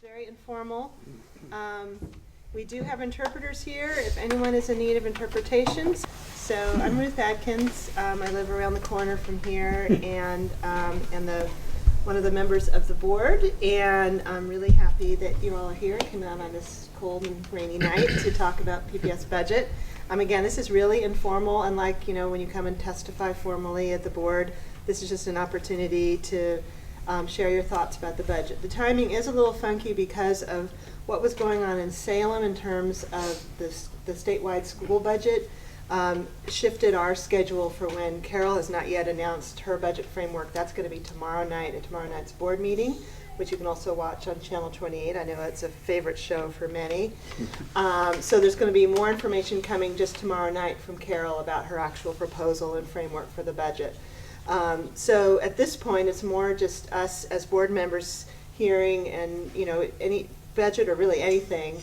very informal. We do have interpreters here if anyone is in need of interpretations. So I'm Ruth Adkins. I live around the corner from here and one of the members of the board. And I'm really happy that you all are here and came out on this cold and rainy night to talk about PBS budget. Again, this is really informal, unlike when you come and testify formally at the board. This is just an opportunity to share your thoughts about the budget. The timing is a little funky because of what was going on in Salem in terms of the statewide school budget. Shifted our schedule for when Carol has not yet announced her budget framework. That's going to be tomorrow night at tomorrow night's board meeting, which you can also watch on Channel 28. I know it's a favorite show for many. So there's going to be more information coming just tomorrow night from Carol about her actual proposal and framework for the budget. So at this point, it's more just us as board members hearing and any budget or really anything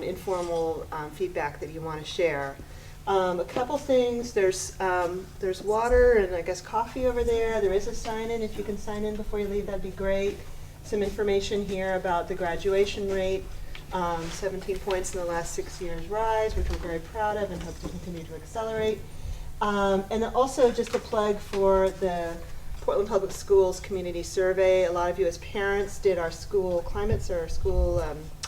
informal feedback that you want to share. A couple things. There's water and I guess coffee over there. There is a sign-in. If you can sign in before you leave, that'd be great. Some information here about the graduation rate. 17 points in the last 6 years rise, which we're very proud of and hope to continue to accelerate. And then also just a plug for the Portland Public Schools community survey. A lot of you as parents did our school climates or school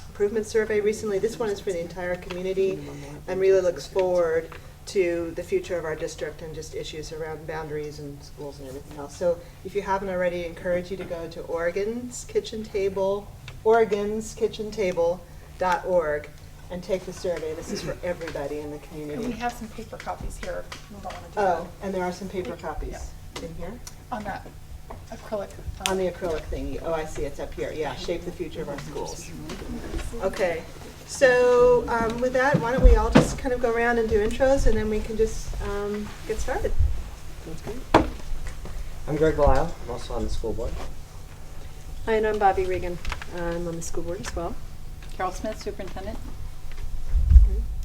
improvement survey recently. This one is for the entire community and really looks forward to the future of our district and just issues around boundaries and schools and everything else. So if you haven't already, I encourage you to go to oregonskitchentable.org and take the survey. This is for everybody in the community. And we have some paper copies here. We don't want to do Oh, and there are some paper copies in here? on that acrylic. On the acrylic thingy. Oh, I see. It's up here. Yeah, shape the future of our schools. Okay. So with that, why don't we all just kind of go around and do intros, and then we can just get started. That's good. I'm Greg Lyle. I'm also on the school board. Hi, and I'm Bobby Regan. I'm on the school board as well. Carol Smith, Superintendent.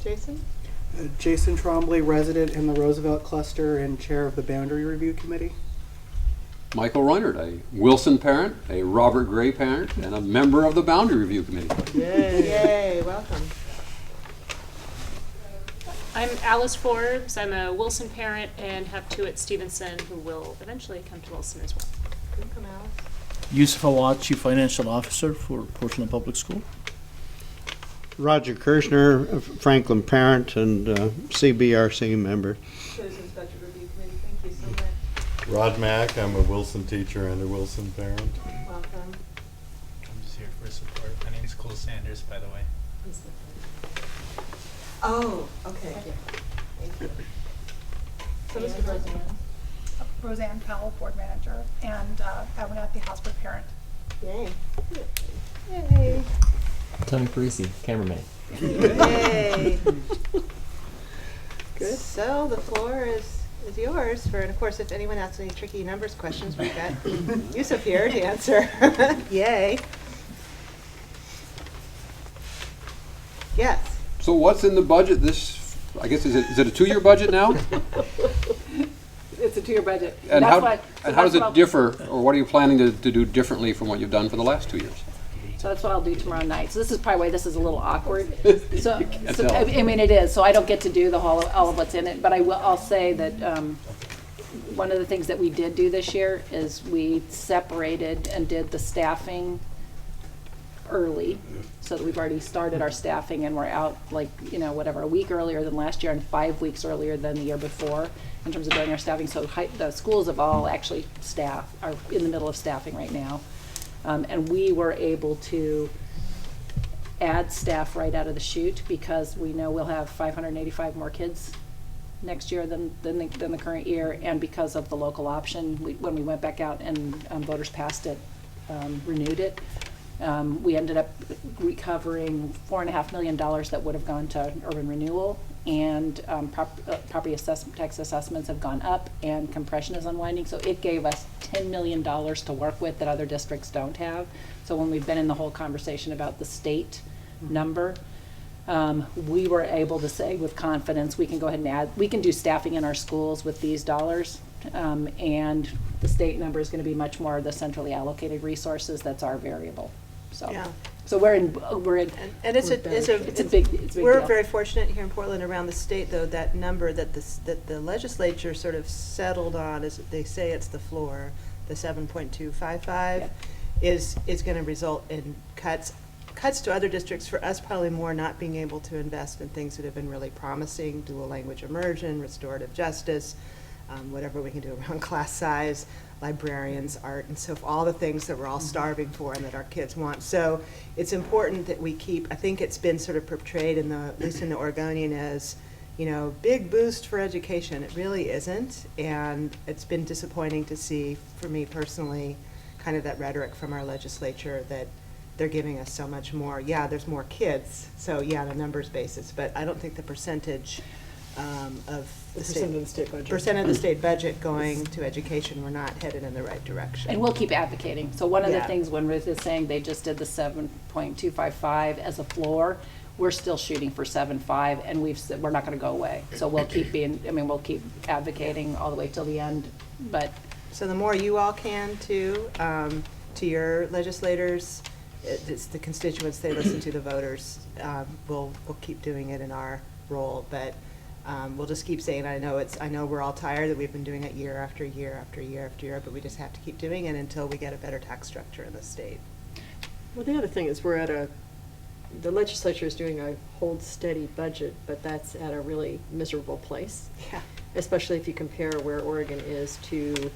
Jason? Jason Trombley, resident in the Roosevelt Cluster and chair of the Boundary Review Committee. Michael Reinert, a Wilson parent, a Robert Gray parent, and a member of the Boundary Review Committee. Yay. Yay, welcome. I'm Alice Forbes. I'm a Wilson parent and have two at Stevenson who will eventually come to Wilson as well. Welcome, Alice. Yusuf Awad, Chief Financial Officer for Portland Public School. Roger Kirshner, a Franklin parent and CBRC member. Citizens Budget Review Committee, thank you so much. Rod Mack, I'm a Wilson teacher and a Wilson parent. Welcome. I'm just here for support. My name is Cole Sanders, by the way. Oh, okay. Thank you. So Mr. President. Roseanne Powell, board manager, and Abernathy Hosper parent. Yay. Yay. Tony Parisi, cameraman. Yay. Good. So the floor is yours for, and of course, if anyone has any tricky numbers questions, we've got Yusuf here to answer. Yay. Yes. So what's in the budget this, I guess, is it a 2-year budget now? It's a 2-year budget. And That's how, what, and how does it differ, or what are you planning to do differently from what you've done for the last 2 years? So that's what I'll do tomorrow night. So this is probably why this is a little awkward. So tell. I mean, it is. So I don't get to do the whole all of what's in it, but I'll say that one of the things that we did do this year is we separated and did the staffing early, so that we've already started our staffing and we're out a week earlier than last year and 5 weeks earlier than the year before in terms of doing our staffing. So the schools have all actually are in the middle of staffing right now. And we were able to add staff right out of the chute because we know we'll have 585 more kids next year than the current year, and because of the local option, when we went back out and voters passed it, renewed it, we ended up recovering $4.5 million that would have gone to urban renewal, and property tax assessments have gone up, and compression is unwinding. So it gave us $10 million to work with that other districts don't have. So when we've been in the whole conversation about the state number, we were able to say with confidence we can go ahead and we can do staffing in our schools with these dollars, and the state number is going to be much more the centrally allocated resources. That's our variable. So yeah. So we're in, And it's a, it's a big we're deal. very fortunate here in Portland, around the state, though, that number that the legislature sort of settled on, is they say it's the floor, the 7.255, is going to result in cuts to other districts. For us, probably more not being able to invest in things that have been really promising, dual language immersion, restorative justice, whatever we can do around class size, librarians, art, and so all the things that we're all starving for and that our kids want. So it's important that we keep, I think it's been sort of portrayed at least in the Oregonian as, big boost for education. It really isn't, and it's been disappointing to see, for me personally, kind of that rhetoric from our legislature that they're giving us so much more. Yeah, there's more kids, so yeah, on a numbers basis, but I don't think the percentage of the percent of the state budget going to education, we're not headed in the right direction. And we'll keep advocating. So one of the Yeah. things when Ruth is saying they just did the 7.255 as a floor, we're still shooting for 7.5, and we've said we're not going to go away. So we'll keep we'll keep advocating all the way till the end. But So the more you all can to your legislators, it's the constituents they listen to, the voters. We'll keep doing it in our role, but we'll just keep saying, I know we're all tired that we've been doing it year after year after year after year, but we just have to keep doing it until we get a better tax structure in the state. Well, the other thing is the legislature is doing a hold steady budget, but that's at a really miserable place. Yeah. Especially if you compare where Oregon is to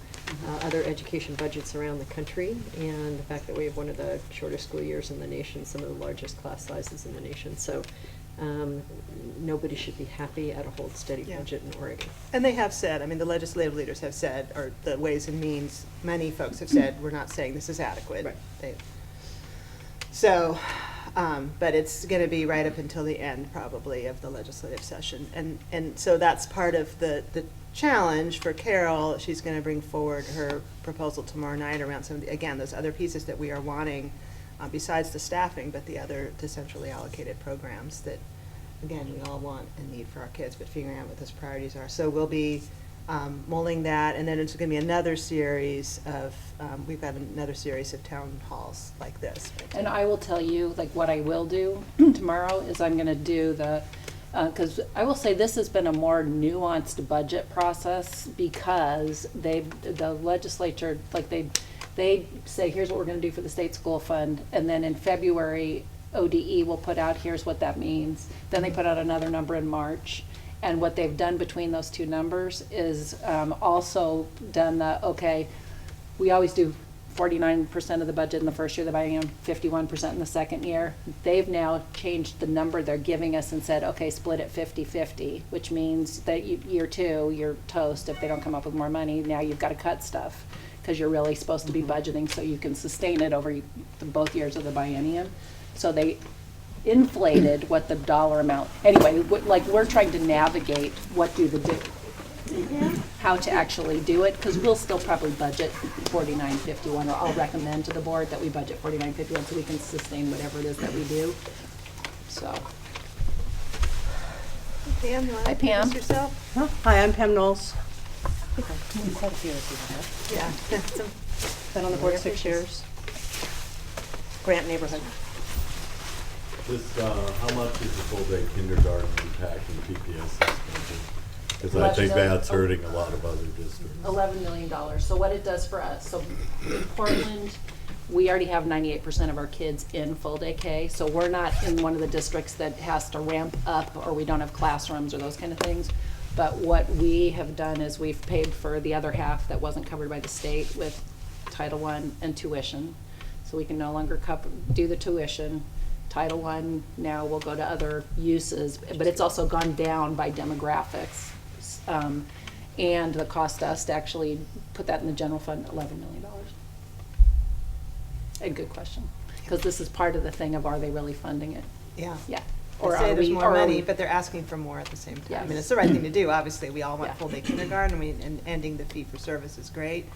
other education budgets around the country, and the fact that we have one of the shortest school years in the nation, some of the largest class sizes in the nation. So nobody should be happy at a hold steady Yeah. budget in Oregon. And they have said, the legislative leaders have said, or the Ways and Means, many folks have said, we're not saying this is adequate. Right. So, but it's going to be right up until the end, probably, of the legislative session. And so that's part of the challenge for Carol. She's going to bring forward her proposal tomorrow night around some of those other pieces that we are wanting, besides the staffing, but the centrally allocated programs that, again, we all want and need for our kids, but figuring out what those priorities are. So we'll be mulling that, and then it's going to be another series of, we've got another series of town halls like this. And I will tell you, like, what I will do tomorrow is I'm going to do because I will say this has been a more nuanced budget process, because the legislature, like, they say, here's what we're going to do for the state school fund, and then in February, ODE will put out, here's what that means. Then they put out another number in March. And what they've done between those two numbers is also done we always do 49% of the budget in the first year of the biennium, 51% in the second year. They've now changed the number they're giving us and said, okay, split it 50-50, which means that year two, you're toast if they don't come up with more money. Now you've got to cut stuff, because you're really supposed to be budgeting so you can sustain it over both years of the biennium. So they inflated what the dollar amount, anyway, we're trying to navigate how to actually do it, because we'll still probably budget 49.51, or I'll recommend to the board that we budget 49.51 so we can sustain whatever it is that we do. So. Pam, you want Hi, to Pam. introduce yourself? Hi, I'm Pam Knowles. Yeah. Been on the board 6 years. Grant neighborhood. This, how much is the full-day kindergarten impacting PPS's budget? Because I think that's hurting a lot of other districts. $11 million. So what it does for us, so in Portland, we already have 98% of our kids in full day K, so we're not in one of the districts that has to ramp up, or we don't have classrooms or those kind of things. But what we have done is we've paid for the other half that wasn't covered by the state with Title I and tuition. So we can no longer do the tuition. Title I now will go to other uses, but it's also gone down by demographics. And the cost to us to actually put that in the general fund, $11 million. A good question, because this is part of the thing of, are they really funding it? Yeah. Yeah. Or say there's more money, but they're asking for more at the same time. Yes. I mean, it's the right thing to do. Obviously, we all want Yeah. full-day kindergarten, and ending the fee for service is great,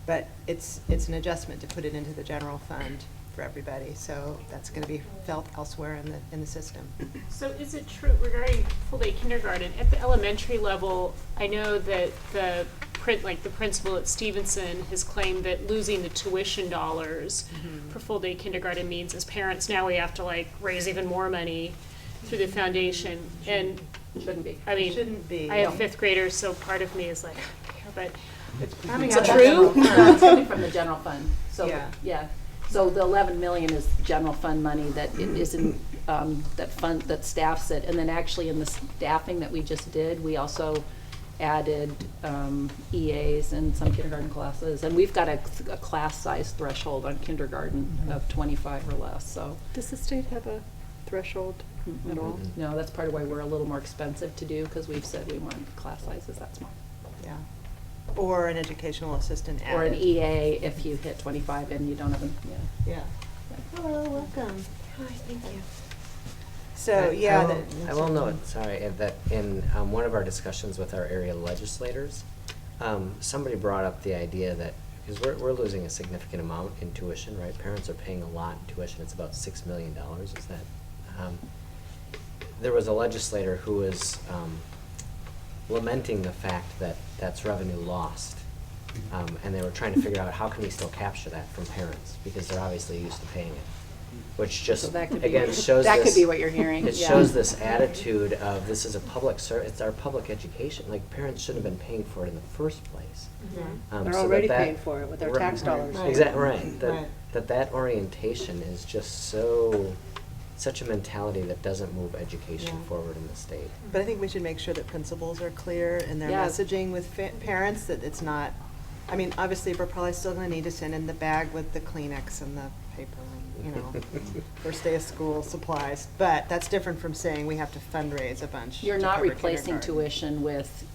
but it's an adjustment to put it into the general fund. for everybody. So that's going to be felt elsewhere in the system. So is it true regarding full-day kindergarten, at the elementary level, I know that the principal at Stevenson has claimed that losing the tuition dollars for full-day kindergarten means as parents now we have to like raise even more money through the foundation. And Shouldn't be. I mean, Shouldn't be. I have fifth graders, so part of me is like, I don't care, but Coming Is out it of true? No, it's coming from the general fund. So, Yeah. yeah. So the 11 million is general fund money that it isn't, that staffs it. And then actually in the staffing that we just did, we also added EAs in some kindergarten classes. And we've got a class size threshold on kindergarten of 25 or less, so. Does the state have a threshold at all? No, that's part of why we're a little more expensive to do, because we've said we want class sizes that small. Yeah. Or an educational assistant added. Or an EA if you hit 25 and you don't have an, Yeah. Hello, welcome. Hi, thank you. So, yeah. I will note, sorry, that in one of our discussions with our area legislators, somebody brought up the idea that, because we're losing a significant amount in tuition, right? Parents are paying a lot in tuition. It's about $6 million, is that? There was a legislator who was lamenting the fact that that's revenue lost. And they were trying to figure out how can we still capture that from parents, because they're obviously used to paying it. Which just, So that could be again, what- shows that could this- be what you're hearing, It yeah. shows this attitude of this is a public it's our public education. Like, parents shouldn't have been paying for it in the first place. They're So already that- paying for it with their tax dollars. Exactly, right. Right. That orientation is just such a mentality that doesn't move education Yeah. forward in the state. But I think we should make sure that principals are clear in their Yeah. messaging with parents, that it's not, I mean, obviously, we're probably still gonna need to send in the bag with the Kleenex and the paper and, you know, first day of school supplies, but that's different from saying we have to fundraise a bunch. You're to not cover replacing kindergarten. tuition with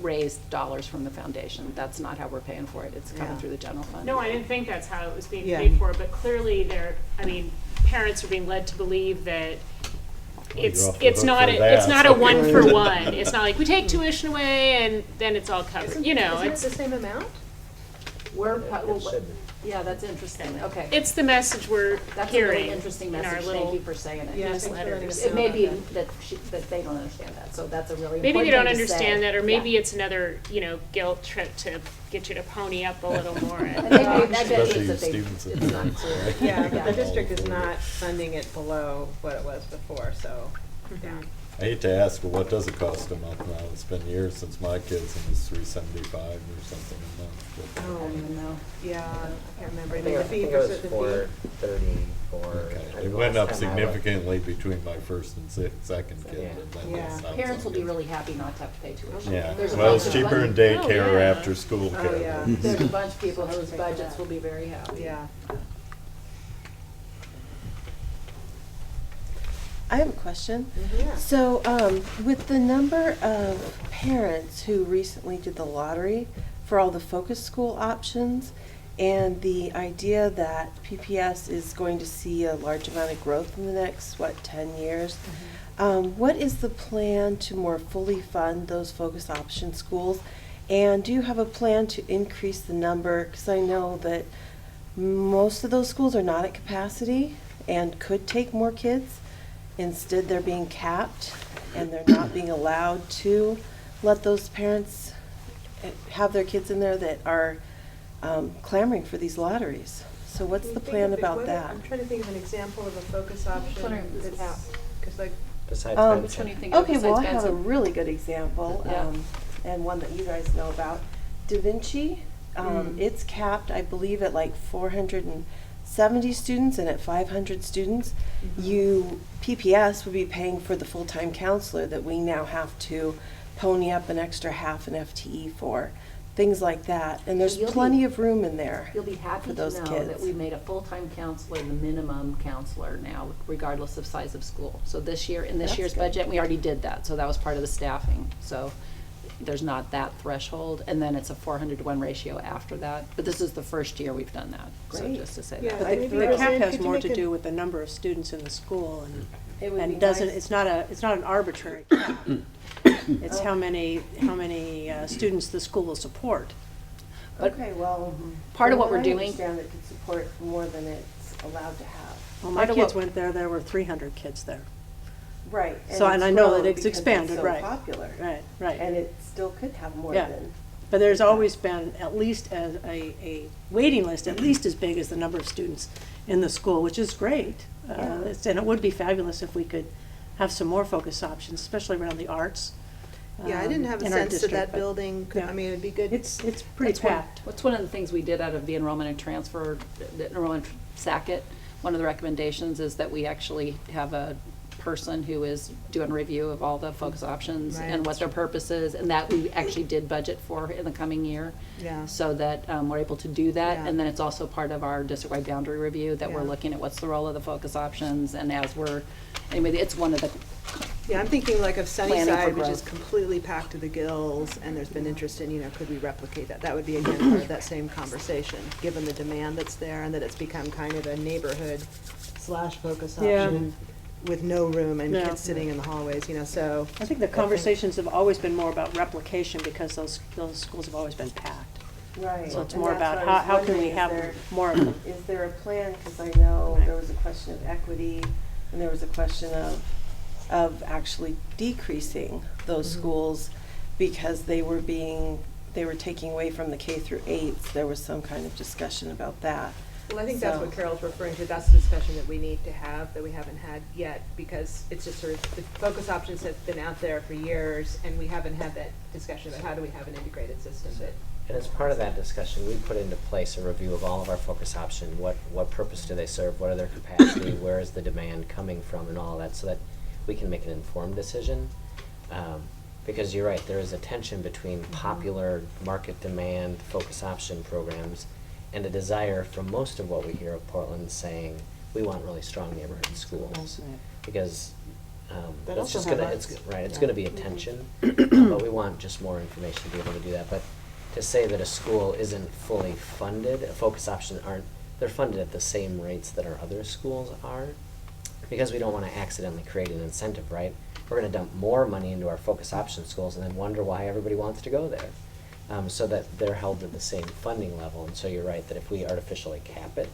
raised dollars from the foundation. That's not how we're paying for it. It's coming Yeah. through the general fund. no, I didn't think that's how it was being Yeah. paid for, but clearly parents are being led to believe that it's you're off the hook not for it's that. not a one for one. It's not like we take tuition away and then it's all covered. You know, Isn't it it's the same amount? We're, It should be. yeah, that's interesting. Okay. it's the message we're That's a hearing really interesting in our message. little Thank you for saying it. Yeah, thanks for letting us newsletters. It may be about that they don't understand that, so that's a really important Maybe they don't thing to say. understand that, or maybe Yeah. it's another, guilt trip to get you to pony up a little more. And maybe- I bet you Especially it's that they- Stevenson it's not parents, clear. right? Yeah, but Yeah. the district is not funding it below what it was before, so, yeah. I hate to ask, but what does it cost a month now? It's been years since my kids, and it's $375 or something a month. But- I don't even know. Yeah, I can't remember. I I mean, think the fee it was versus the fee. $434. Okay. It went up significantly between my first and second kid. Yeah. but then Yeah. it's not Parents so will be good. really happy not to have to pay tuition. Yeah, There's a well, bunch it's of cheaper in fun- daycare Oh, yeah. after school care. Oh, yeah. There's a bunch of people whose budgets will be very happy. Yeah. I have a question. Yeah. So, with the number of parents who recently did the lottery for all the focus school options, and the idea that PPS is going to see a large amount of growth in the next, 10 years, what is the plan to more fully fund those focus option schools? And do you have a plan to increase the number? Because I know that most of those schools are not at capacity and could take more kids. Instead, they're being capped, and they're not being allowed to let those parents have their kids in there that are clamoring for these lotteries. So what's the plan about that? I'm trying to think of an example of a focus option wondering if that's, because like, Besides Um, Which one do you Benson. think of Okay, well, I besides have a Benson? really good example, Yeah. and one that you guys know about. Da Vinci, it's capped, I believe, at like 470 students, and at 500 students, PPS would be paying for the full-time counselor that we now have to pony up an extra half an FTE for, things like that. And there's You'll be- plenty of room in there You'll be happy for to those know kids. that we made a full-time counselor the minimum counselor now, regardless of size of school. So this year, in this That's year's good. budget, we already did that, so that was part of the staffing. So there's not that threshold, and then it's a 400-to-1 ratio after that. But this is the first year we've done that, so Great. just to say Yeah, that. But maybe the Roseanne, cap has could you more make to a- do with the number of students in the school, It would be and doesn't, nice- it's not an arbitrary cap. It's how many students the school will support. But Okay, well, part of from what we're I doing- understand it could support more than it's is allowed to have. Well, my kids went there, there were 300 kids there. Right. So, and it's I know that grown it's because expanded, so right. popular. Right. And it still could have more Yeah. than. But there's always been at least a waiting list, at least as big as the number of students in the school, which is great. And it would be fabulous if we could have some more focus options, especially around the arts. Yeah, I didn't have a in our sense that district, that but, building could, yeah. I mean, it'd be good. It's pretty packed. What's one of the things we did out of the enrollment and transfer, the enrollment SACIT, one of the recommendations is that we actually have a person who is doing a review of all the focus options and what their purpose is, and that we actually did budget for in the coming year. Yeah. So that we're able to do that, Yeah. and then it's also part of our district-wide boundary review that we're Yeah. looking at what's the role of the focus options, and as we're, anyway, it's one of the Yeah, I'm thinking like of Planning for Sunnyside, which is growth. completely packed to the gills, and there's been interest in, could we replicate that? That would be, again, part of that same conversation, given the demand that's there and that it's become kind of a neighborhood / focus Yeah. option with no room and Yeah. kids sitting in the hallways, so. I think the conversations have always been more about replication because those schools have always been packed. Right. So it's And more that's about what I was how can we wondering, is have there- more of them. Is there a plan, because I know Right. there was a question of equity, and there was a question of actually decreasing those schools because they were taking away from the K through 8s. There was some kind of discussion about that. Well, I think that's So- what Carol's referring to. That's the discussion that we need to have, that we haven't had yet, because it's just sort of, the focus options have been out there for years, and we haven't had that discussion about how do we have an integrated system that. And as part of that discussion, we put into place a review of all of our focus options. What purpose do they serve? What are their capacity? Where is the demand coming from and all that, so that we can make an informed decision. Because you're right, there is a tension between popular market demand focus option programs and a desire from most of what we hear of Portland saying, we want really strong neighborhood schools. Because That it's also just have gonna, arts. it's Yeah. gonna be a tension, but we want just more information to be able to do that. But to say that a school isn't fully funded, focus options they're funded at the same rates that our other schools are, because we don't wanna accidentally create an incentive, right? We're gonna dump more money into our focus option schools and then wonder why everybody wants to go there. So that they're held to the same funding level. And so you're right, that if we artificially cap it,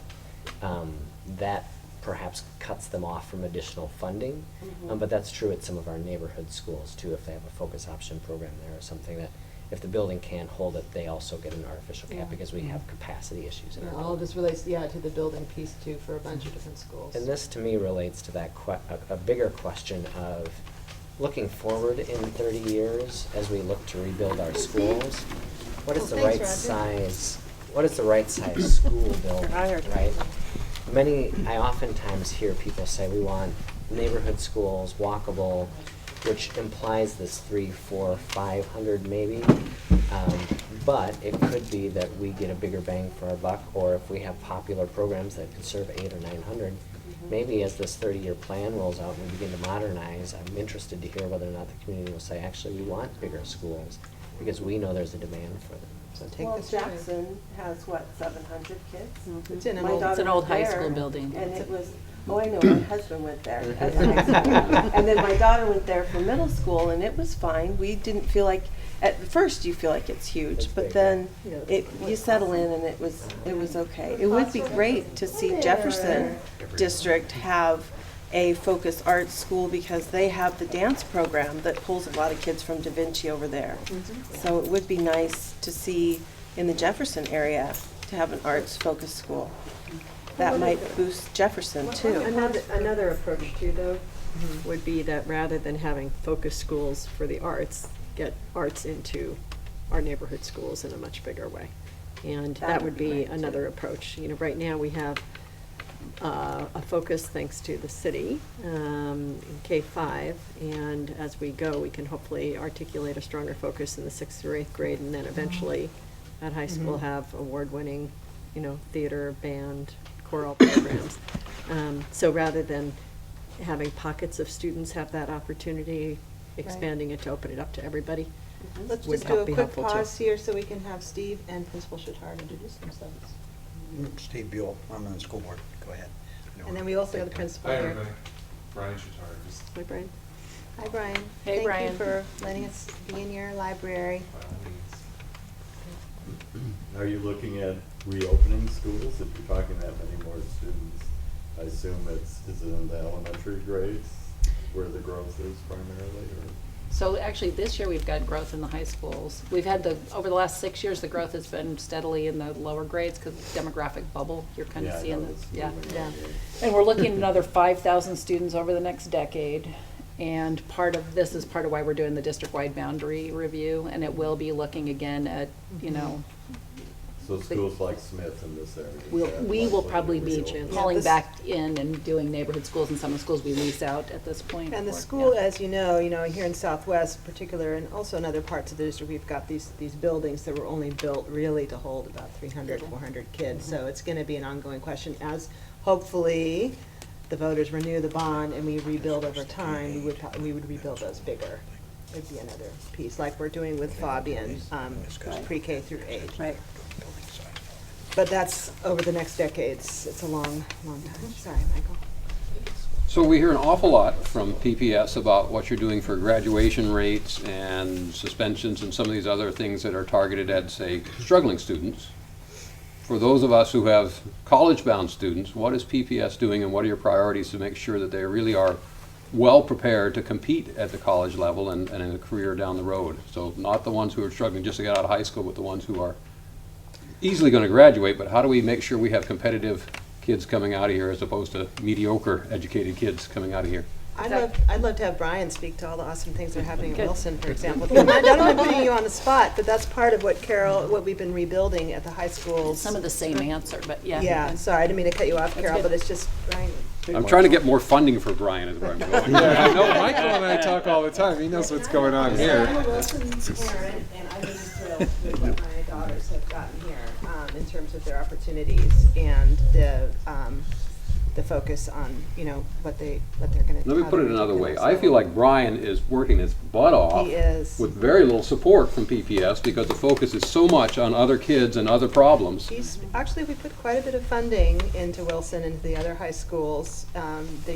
that perhaps cuts them off from additional funding. But that's true at some of our neighborhood schools too, if they have a focus option program there or something, that if the building can't hold it, they also get an artificial cap because we have capacity issues in our building. All of this relates, to the building piece too, for a bunch of different schools. And this, to me, relates to that a bigger question of looking forward in 30 years as we look to rebuild our schools. What is the right size? What is the right size school building? Right. I oftentimes hear people say we want neighborhood schools, walkable, which implies this 300, 400, 500 maybe. But it could be that we get a bigger bang for our buck, or if we have popular programs that could serve 800 or 900. Maybe as this 30-year plan rolls out and we begin to modernize, I'm interested to hear whether or not the community will say, actually, we want bigger schools, because we know there's a demand for them. So take Well, this. Jackson has, 700 kids? It's in an My old, daughter It's an old went high there, school building. And it was, I know, my husband went there as a high school. And then my daughter went there for middle school, and it was fine. We didn't feel like, at first you feel like it's huge, It's but big, then yeah. you settle in and it was okay. It would be great to see Jefferson District have a focus arts school, because they have the dance program that pulls a lot of kids from Da Vinci over there. So it would be nice to see in the Jefferson area to have an arts focused school. That might boost Jefferson too. Another approach too, though, would be that rather than having focus schools for the arts, get arts into our neighborhood schools in a much bigger way. And that would be another approach. Right now we have a focus thanks to the city in K-5, and as we go, we can hopefully articulate a stronger focus in the 6th through 8th grade, and then eventually at high school have award-winning, theater, band, choral programs. So rather than having pockets of students have that opportunity, expanding it to open it up to everybody. let's would just do a be quick helpful, too. pause here so we can have Steve and Principal Chatard introduce themselves. Steve Buell, I'm on the school board, go ahead. And then we also have the principal here. Brian Chatard, just Hi, Brian. Hi, Brian. Hey, Brian. Thank you for letting us be in your library. by all means. are you looking at reopening schools if you're talking that many more students? I assume is it in the elementary grades where the growth is primarily, or? So actually, this year we've got growth in the high schools. We've had over the last 6 years, the growth has been steadily in the lower grades because demographic bubble, you're kind of seeing this. Yeah. And we're looking at another 5,000 students over the next decade. And part of this is part of why we're doing the district-wide boundary review, and it will be looking again at, you know. So schools like Smith in this area? We will probably be calling this- back in and doing neighborhood schools, and some of the schools we lease out at this point. And the or- school, yeah. as you know, here in Southwest in particular, and also in other parts of the district, we've got these buildings that were only built really to hold about 300, 400 kids. So it's going to be an ongoing question as hopefully the voters renew the bond and we rebuild over time, we would rebuild those bigger. It'd be another piece, like we're doing with Fabian, pre-K through 8. Right. But that's over the next decades. It's a long, long time. Sorry, Michael. So we hear an awful lot from PPS about what you're doing for graduation rates and suspensions and some of these other things that are targeted at, say, struggling students. For those of us who have college-bound students, what is PPS doing and what are your priorities to make sure that they really are well prepared to compete at the college level and in a career down the road? So not the ones who are struggling just to get out of high school, but the ones who are easily going to graduate, but how do we make sure we have competitive kids coming out of here as opposed to mediocre educated kids coming out of here? I'd love to have Brian speak to all the awesome things that are happening at Wilson, for example. I don't mind putting you on the spot, but that's part of what we've been rebuilding at the high schools. Some of the same answer, but yeah. Yeah, sorry, I didn't mean to cut you off, Carol, but it's just, Brian. I'm trying to get more funding for Brian is where I'm going. Yeah, I know Michael and I talk all the time. He knows what's going on here. I'm a Wilson parent, and I've been thrilled with what my daughters have gotten here in terms of their opportunities and the focus on, what they're going to do. Let me put it another way. I feel like Brian is working his butt off He is. with very little support from PPS because the focus is so much on other kids and other problems. Actually, we put quite a bit of funding into Wilson and the other high schools.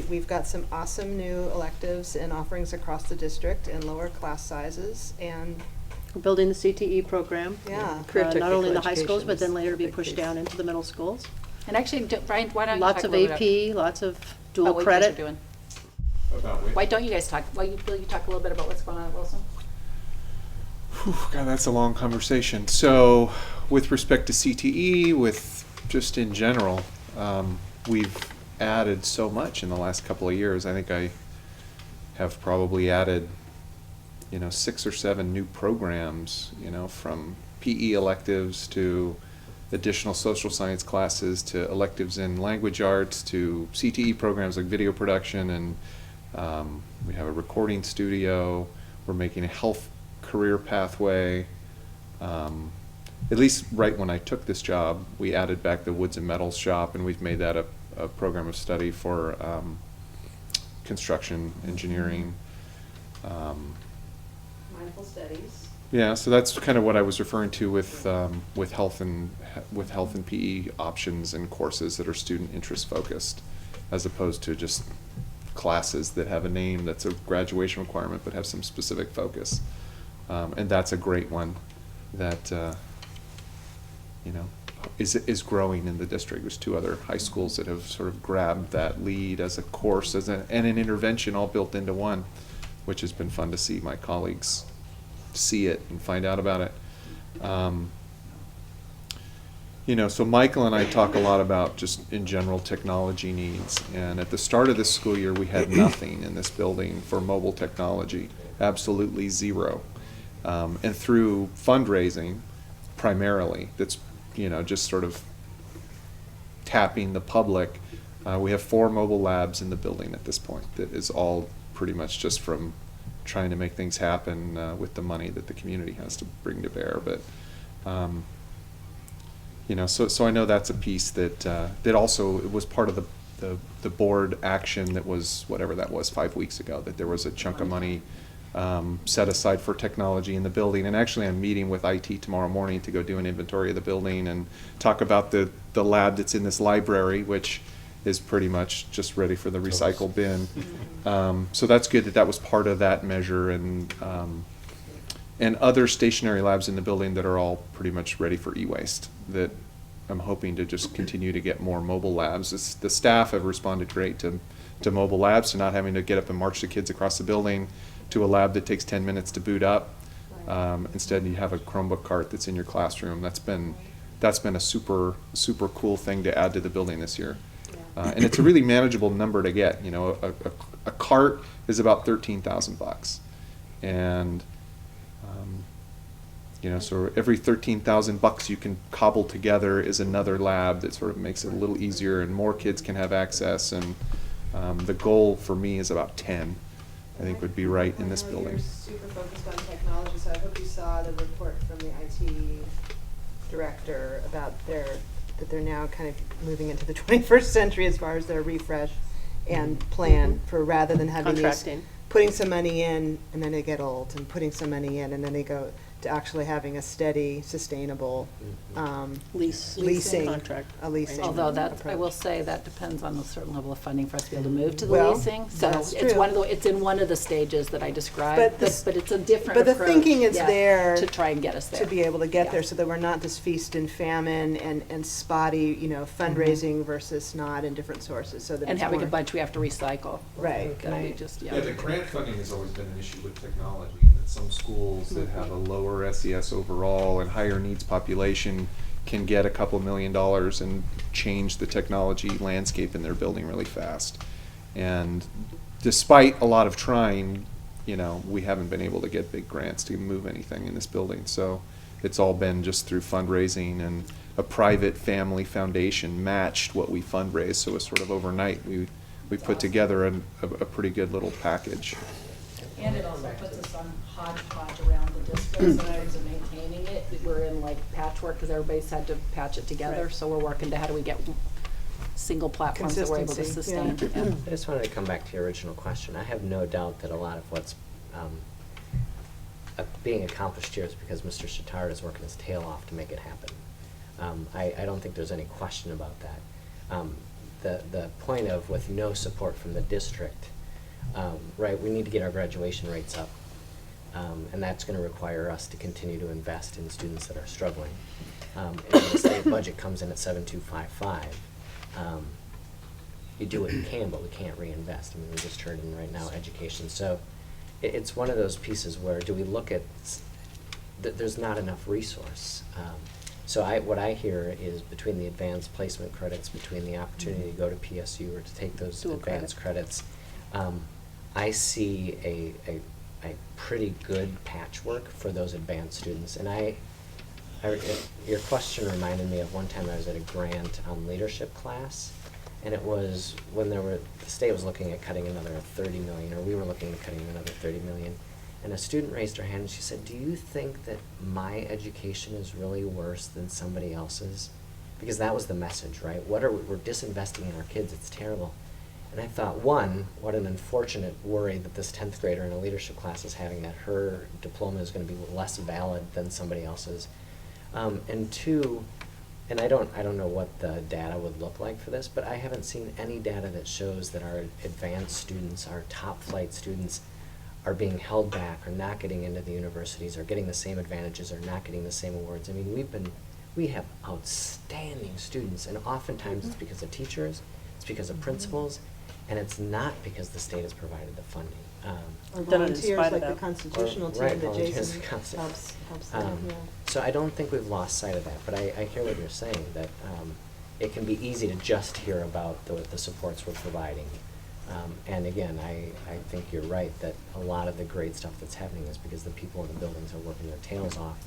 We've got some awesome new electives and offerings across the district and lower class sizes, and We're building the CTE program. Yeah. Not only in the high schools, but then later to be pushed down into the middle schools. And actually, Brian, why don't you Lots talk of a little bit AP, lots of about dual what you guys are credit. doing? About which? Why don't you guys talk, will you talk a little bit about what's going on at Wilson? God, that's a long conversation. So, with respect to CTE, with just in general, we've added so much in the last couple of years. I think I have probably added, 6 or 7 new programs, from PE electives to additional social science classes to electives in language arts to CTE programs like video production, and we have a recording studio. We're making a health career pathway. At least right when I took this job, we added back the Woods and Metals shop, and we've made that a program of study for construction engineering. mindful studies. Yeah, so that's kind of what I was referring to with health and PE options and courses that are student interest focused, as opposed to just classes that have a name that's a graduation requirement but have some specific focus. And that's a great one that is growing in the district. There's 2 other high schools that have sort of grabbed that lead as a course and an intervention all built into one, which has been fun to see my colleagues see it and find out about it. So Michael and I talk a lot about just in general technology needs, and at the start of this school year we had nothing in this building for mobile technology, absolutely zero. And through fundraising primarily, that's just sort of tapping the public, we have 4 mobile labs in the building at this point. That is all pretty much just from trying to make things happen with the money that the community has to bring to bear. But so I know that's a piece that also it was part of the board action that was whatever that was 5 weeks ago, that there was a chunk of money set aside for technology in the building. And actually I'm meeting with IT tomorrow morning to go do an inventory of the building and talk about the lab that's in this library, which is pretty much just ready for the recycle bin. So that's good that was part of that measure, and and other stationary labs in the building that are all pretty much ready for e-waste, that I'm hoping to just continue to get more mobile labs. The staff have responded great to mobile labs, to not having to get up and march the kids across the building to a lab that takes 10 minutes to boot up. Instead, you have a Chromebook cart that's in your classroom. That's been a super cool thing to add to the building this year. And it's a really manageable number to get. You know, a cart is about $13,000, and you know, so every $13,000 you can cobble together is another lab that sort of makes it a little easier, and more kids can have access. And the goal for me is about 10. I think would be right in this building. You're super focused on technology, so I hope you saw the report from the IT director about that they're now kind of moving into the 21st century as far as their refresh and plan for, rather than having these, putting some money in and then they get old, and putting some money in and then they go to actually having a steady, sustainable leasing contract. A leasing. Although that, I approach. will say, that depends on a certain level of funding for us to be able to move to the Well, leasing. So that's it's true. it's in one of the stages that I described, But but it's a different But the approach, thinking is yeah, there to try and get us there. to be able to get Yeah. there, so that we're not this feast and famine and spotty, you know, fundraising versus not in different sources, so that And it's having a more- bunch we have to recycle. Right, Then we right. just, Yeah, the grant funding has always been an issue with technology, that some schools that have a lower SES overall and higher needs population can get a couple $1 million and change the technology landscape in their building really fast. And despite a lot of trying, you know, we haven't been able to get big grants to move anything in this building. So it's all been just through fundraising, and a private family foundation matched what we fundraised. So it's sort of overnight we put together a pretty good little package. And it also puts us on hodgepodge around the district, so in terms of maintaining it, we're in like patchwork, because everybody's had to patch it together, Right. so we're working to how do we get single platforms that we're able to Consistency, sustain. yeah. Yeah. I just wanted to come back to your original question. I have no doubt that a lot of what's being accomplished here is because Mr. Chittard is working his tail off to make it happen. I don't think there's any question about that. The point of, with no support from the district, right, we need to get our graduation rates up. And that's going to require us to continue to invest in students that are struggling. And when the state budget comes in at 7,255, you do what you can, but we can't reinvest. I mean, we just heard in right now education. So it's one of those pieces where, do we look at there's not enough resource. So what I hear is, between the advanced placement credits, between the opportunity to go to PSU or to take those Dual advanced credits, I see a pretty good patchwork for those advanced students. And your question reminded me of one time I was at a grant leadership class, and it was when the state was looking at cutting another 30 million, or we were looking at cutting another 30 million. And a student raised her hand and she said, "Do you think that my education is really worse than somebody else's?" Because that was the message, right? We're disinvesting in our kids, it's terrible. And I thought, one, what an unfortunate worry that this 10th grader in a leadership class is having, that her diploma is going to be less valid than somebody else's. And two, and I don't know what the data would look like for this, but I haven't seen any data that shows that our advanced students, our top flight students, are being held back, or not getting into the universities, or getting the same advantages, or not getting the same awards. I mean, we have outstanding students, and oftentimes it's because of teachers, it's because of principals, and it's not because the state has provided the funding. Or Done it in volunteers spite of like the that. constitutional team Right, that volunteers Jason const- helps them, yeah. So I don't think we've lost sight of that, but I hear what you're saying, that it can be easy to just hear about the supports we're providing. And again, I think you're right that a lot of the great stuff that's happening is because the people in the buildings are working their tails off.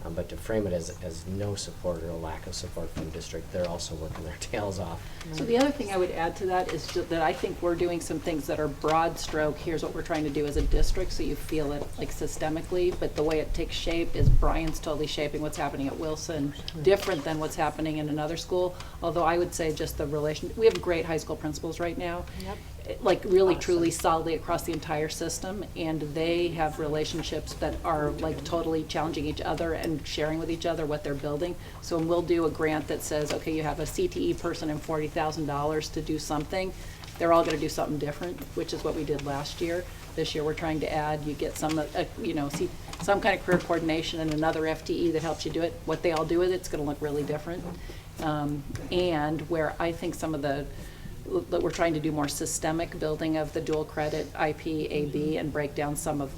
But to frame it as no support or a lack of support from the district, they're also working their tails off. So the other thing I would add to that is that I think we're doing some things that are broad stroke. Here's what we're trying to do as a district, so you feel it like systemically, but the way it takes shape is Brian's totally shaping what's happening at Wilson, different than what's happening in another school. Although I would say just the we have great high school principals right now. Yep. Like really truly solidly across the entire system, and they have relationships that are like totally challenging each other and sharing with each other what they're building. So when we'll do a grant that says, okay, you have a CTE person and $40,000 to do something, they're all going to do something different, which is what we did last year. This year, we're trying to add, you get some, see, some kind of career coordination and another FTE that helps you do it. What they all do with it's gonna look really different. And where I think some of that we're trying to do more systemic building of the dual credit IP, AB, and break down some of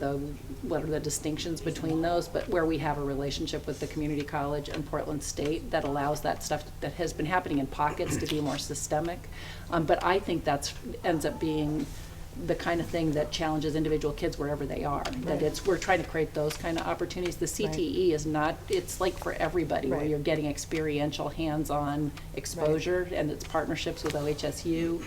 what are the distinctions between those, but where we have a relationship with the community college and Portland State that allows that stuff that has been happening in pockets to be more systemic. But I think that's ends up being the kind of thing that challenges individual kids wherever they are. That we're trying to create those kind of opportunities. The CTE is not, it's like for everybody, where you're getting experiential, hands-on exposure, and it's partnerships with OHSU.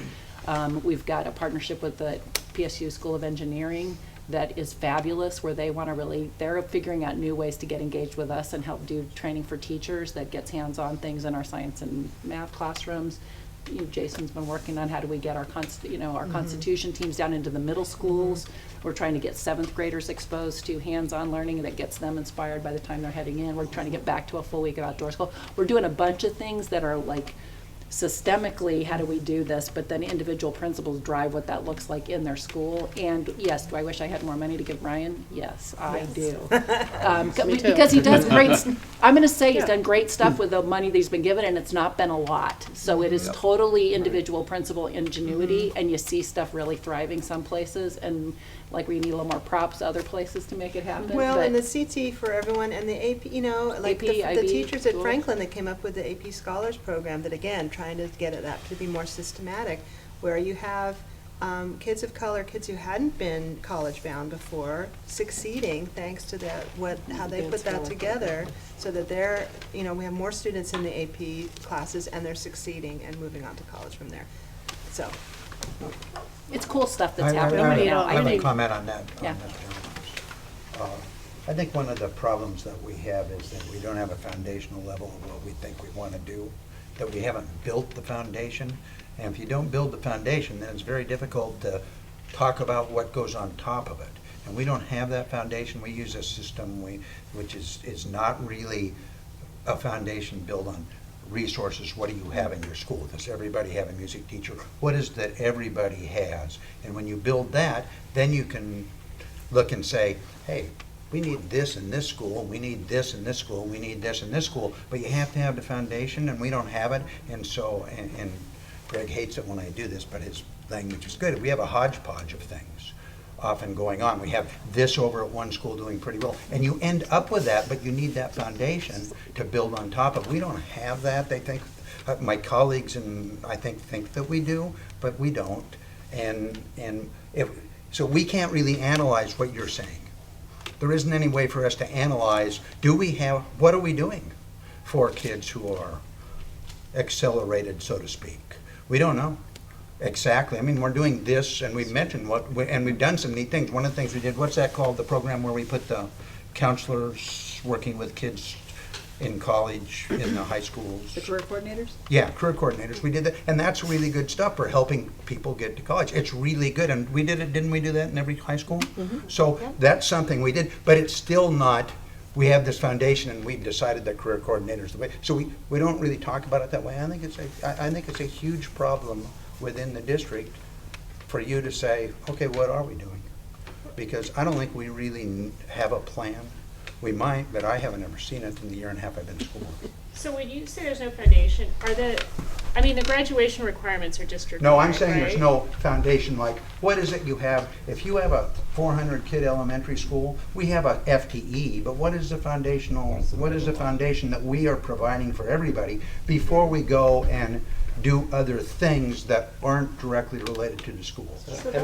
We've got a partnership with the PSU School of Engineering that is fabulous, where they want to they're figuring out new ways to get engaged with us and help do training for teachers that gets hands-on things in our science and math classrooms. Jason's been working on how do we get our Constitution teams down into the middle schools. We're trying to get 7th graders exposed to hands-on learning that gets them inspired by the time they're heading in. We're trying to get back to a full week of outdoor school. We're doing a bunch of things that are like systemically, how do we do this, but then individual principals drive what that looks like in their school. And yes, do I wish I had more money to give Ryan? Yes, I do. Because he does I'm going to say he's done great stuff with the money that he's been given, and it's not been a lot. So it is totally individual principal ingenuity, and you see stuff really thriving some places, and like we need a little more props other places to make it happen. Well, but and the CT for everyone, and the AP, like the IB, teachers at dual. Franklin that came up with the AP Scholars Program that, again, trying to get it that to be more systematic, where you have kids of color, kids who hadn't been college bound before, succeeding thanks to how they put that together, so that they're, we have more students in the AP classes and they're succeeding and moving on to college from there. So. it's cool stuff that's I happening right now. I have a comment on that. Yeah. I think one of the problems that we have is that we don't have a foundational level of what we think we want to do, that we haven't built the foundation. And if you don't build the foundation, then it's very difficult to talk about what goes on top of it. And we don't have that foundation. We use a system which is not really a foundation built on resources. What do you have in your school? Does everybody have a music teacher? What is that everybody has? And when you build that, then you can look and say, hey, we need this in this school, we need this in this school, we need this in this school, but you have to have the foundation, and we don't have it. And so, and Greg hates it when I do this, but his language is good. We have a hodgepodge of things often going on. We have this over at one school doing pretty well, and you end up with that, but you need that foundation to build on top of. We don't have that. They think, my colleagues and I think that we do, but we don't. So we can't really analyze what you're saying. There isn't any way for us to analyze, what are we doing for kids who are accelerated, so to speak? We don't know exactly. I mean, we're doing this, and we've mentioned and we've done some neat things. One of the things we did, what's that called, the program where we put the counselors working with kids in college, in the high schools? The career coordinators? Yeah, career coordinators. We did that, and that's really good stuff for helping people get to college. It's really good, and we did it, didn't we do that in every high school? So that's something we did, but it's still not, we have this foundation and we've decided that career coordinators the way. So we don't really talk about it that way. I think it's a huge problem within the district for you to say, okay, what are we doing? Because I don't think we really have a plan. We might, but I haven't ever seen it in the year and a half I've been in school. So when you say there's no foundation, the graduation requirements are district-wide, No, I'm saying right? there's no foundation. Like, what is it you have? If you have a 400-kid elementary school, we have a FTE, but what is the foundation that we are providing for everybody before we go and do other things that aren't directly related to the school?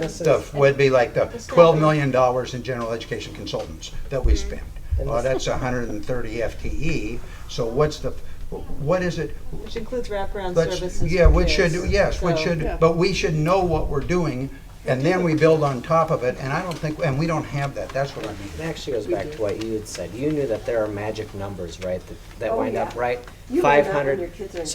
Stuff would be like the $12 million in general education consultants that we spend. Well, that's 130 FTE. So what is it? Which includes wraparound services. Yeah, for but we should know what we're doing, and then we build on top of it, and we don't have that. That's what I mean. It actually goes back to what you had said. You knew that there are magic numbers, right, that wind up, right? 500.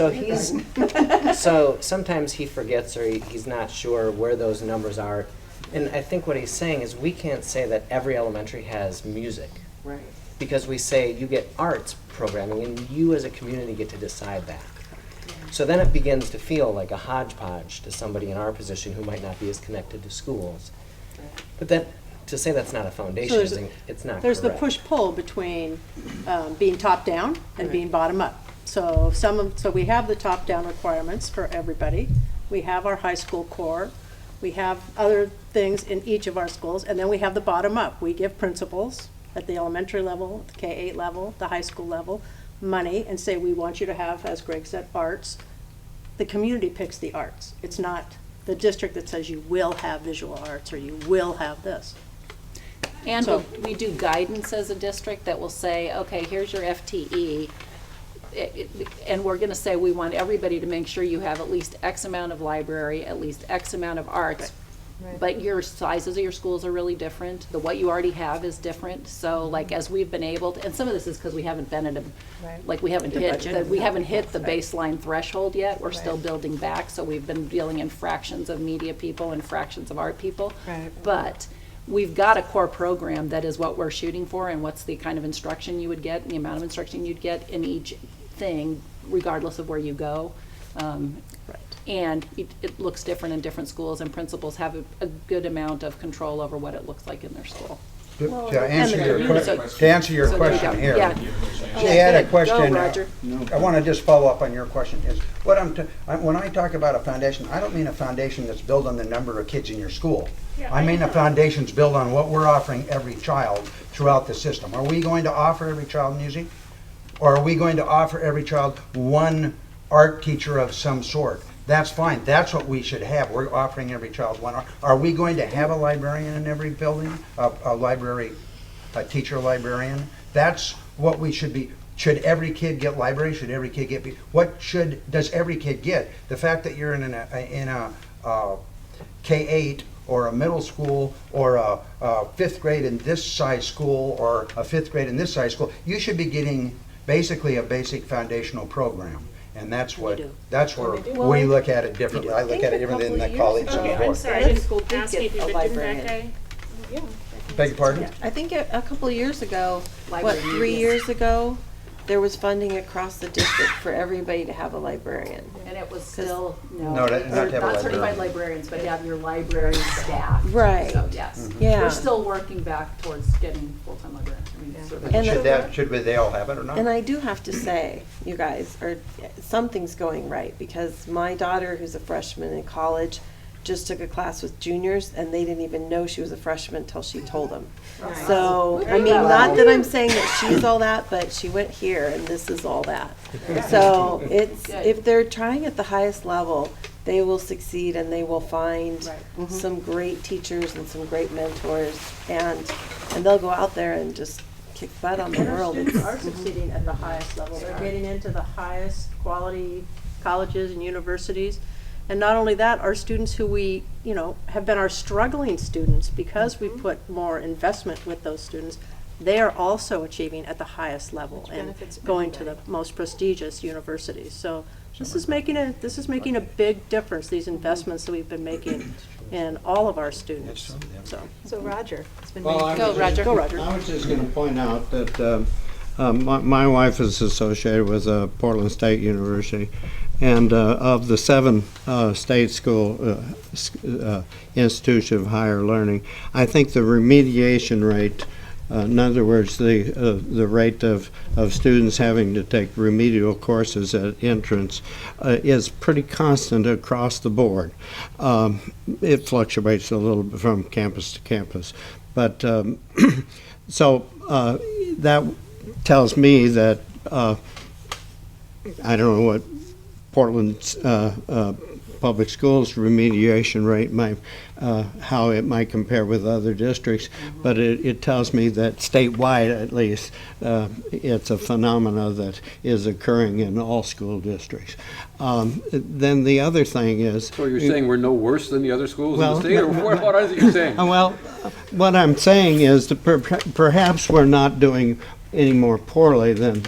So sometimes he forgets, or he's not sure where those numbers are. And I think what he's saying is we can't say that every elementary has music. Right. Because we say you get arts programming, and you as a community get to decide that. So then it begins to feel like a hodgepodge to somebody in our position who might not be as connected to schools. But then, to say that's not a foundation, there's isn't, it's not There's the correct. push-pull between being top-down and being bottom-up. So so we have the top-down requirements for everybody. We have our high school core. We have other things in each of our schools, and then we have the bottom-up. We give principals at the elementary level, the K-8 level, the high school level, money and say, we want you to have, as Greg said, arts. The community picks the arts. It's not the district that says you will have visual arts or you will have this. And So- we do guidance as a district that will say, okay, here's your FTE. And we're gonna say, we want everybody to make sure you have at least X amount of library, at least X amount of arts. But your sizes of your schools are really different. What you already have is different. So like as we've been able to, and some of this is because we haven't been at a, like we haven't hit, we haven't hit the baseline threshold yet. We're still building back. So we've been dealing in fractions of media people and fractions of art people. But we've got a core program that is what we're shooting for and what's the kind of instruction you would get and the amount of instruction you'd get in each thing, regardless of where you go. And it looks different in different schools, and principals have a good amount of control over what it looks like in their school. To answer your community. question here, Yeah. she had a Go, question. Roger. I want to just follow up on your question. Is what when I talk about a foundation, I don't mean a foundation that's built on the number of kids in your school. I mean a foundation's built on what we're offering every child throughout the system. Are we going to offer every child music? Or are we going to offer every child one art teacher of some sort? That's fine. That's what we should have. We're offering every child one art. Are we going to have a librarian in every building? A teacher librarian? That's what we should be. Should every kid get library? Should every kid get? Does every kid get? The fact that you're in a K-8 or a middle school or a fifth grade in this size school or a fifth grade in this size school, you should be getting basically a basic foundational program. And that's where we look at it differently. I look at it differently than the colleagues on the I'm board. sorry, I didn't ask you, but didn't that guy? Beg your pardon? I think a couple of years ago, Library 3 meetings. years ago, there was funding across the district for everybody to have a librarian. And it was still, No, not to have a not librarian. certified librarians, but have your library staff. Right. So, yes. Yeah. We're still working back towards getting full-time librarians. I mean, sort of- And Should they all have it or not? And I do have to say, you guys, something's going right, because my daughter, who's a freshman in college, just took a class with juniors, and they didn't even know she was a freshman until she told them. So, I mean, not that I'm saying that she's all that, but she went here, and this is all that. So, if they're trying at the highest level, they will succeed, and they will find some great teachers and some great mentors, and they'll go out there and just kick butt on the And our world. students are succeeding at the highest level. They're getting into the highest quality colleges and universities. And not only that, our students who we, have been our struggling students because we put more investment with those students, they are also achieving at the highest level and benefits going to the most prestigious universities. So this is making a big difference, these investments that we've been making in all of our students. So Roger, it's been Well, made. I was Go, Roger. I was just going to point out that my wife is associated with Portland State University, and of the 7 state school institutions of higher learning, I think the remediation rate, in other words, the rate of students having to take remedial courses at entrance is pretty constant across the board. It fluctuates a little bit from campus to campus, but so that tells me that I don't know what Portland's public schools remediation rate might, how it might compare with other districts, but it tells me that statewide, at least, it's a phenomena that is occurring in all school districts. Then the other thing is. So you're saying we're no worse than the other schools Well, in the state, or what are you saying? Well, what I'm saying is that perhaps we're not doing any more poorly than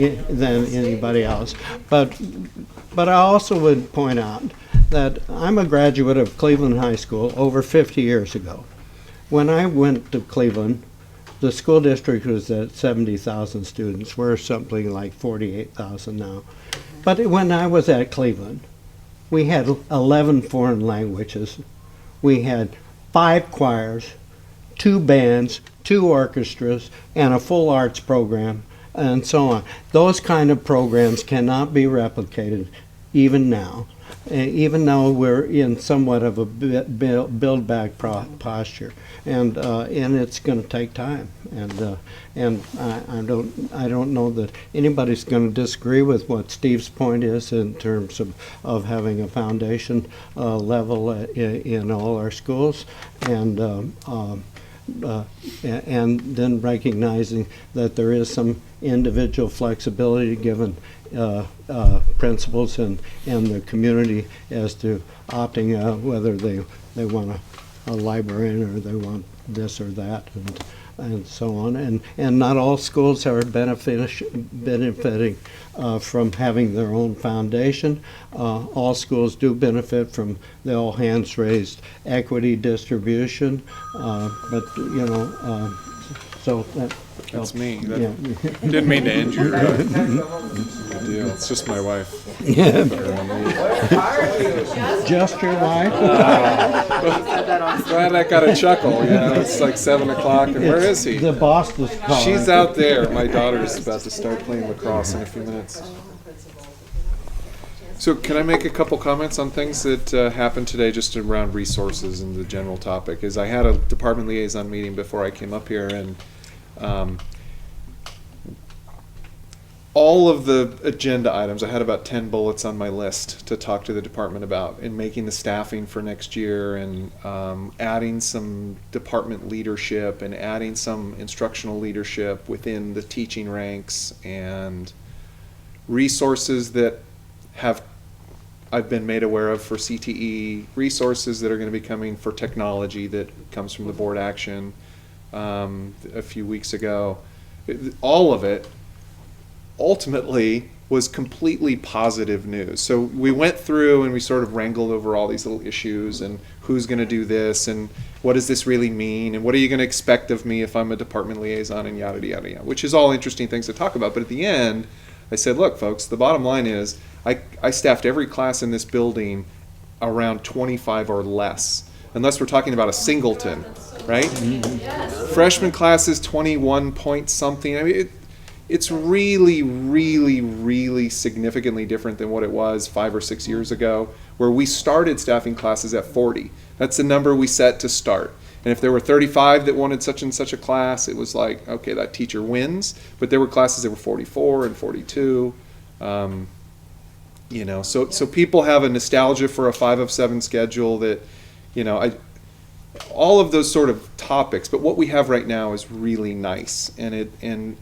anybody else. But I also would point out that I'm a graduate of Cleveland High School over 50 years ago. When I went to Cleveland, the school district was at 70,000 students. We're something like 48,000 now. But when I was at Cleveland, we had 11 foreign languages. we had 5 choirs, 2 bands, 2 orchestras, and a full arts program, and so on. Those kind of programs cannot be replicated even now, even though we're in somewhat of a build-back posture, and it's going to take time, and I don't know that anybody's going to disagree with what Steve's point is in terms of having a foundation level in all our schools, and then recognizing that there is some individual flexibility given principals and the community as to opting out whether they want a librarian or they want this or that and so on. And not all schools are benefiting from having their own foundation. All schools do benefit from the all hands raised equity distribution, but you know, so That's me. Yeah. Didn't mean to end you. Good deal. It's just my wife. Yeah. Just your wife? Glad I got a chuckle. You know, it's like 7 o'clock, and where is he? The boss is calling. She's out there. My daughter's about to start playing lacrosse in a few minutes. So can I make a couple comments on things that happened today just around resources and the general topic? Is I had a department liaison meeting before I came up here, and all of the agenda items, I had about 10 bullets on my list to talk to the department about in making the staffing for next year, and adding some department leadership and adding some instructional leadership within the teaching ranks, and resources that I've been made aware of for CTE, resources that are going to be coming for technology that comes from the board action a few weeks ago. All of it ultimately was completely positive news. So we went through and we sort of wrangled over all these little issues and who's going to do this and what does this really mean and what are you going to expect of me if I'm a department liaison and yada yada yada, which is all interesting things to talk about. But at the end, I said, look, folks, the bottom line is I staffed every class in this building around 25 or less, unless we're talking about a singleton, right? Yes. Freshman class is 21 point something. I mean, it's really, really, really significantly different than what it was 5 or 6 years ago, where we started staffing classes at 40. That's the number we set to start. And if there were 35 that wanted such and such a class, it was like, okay, that teacher wins. But there were classes that were 44 and 42. You know, so people have a nostalgia for a 5 of 7 schedule that, you know, all of those sort of topics. But what we have right now is really nice, and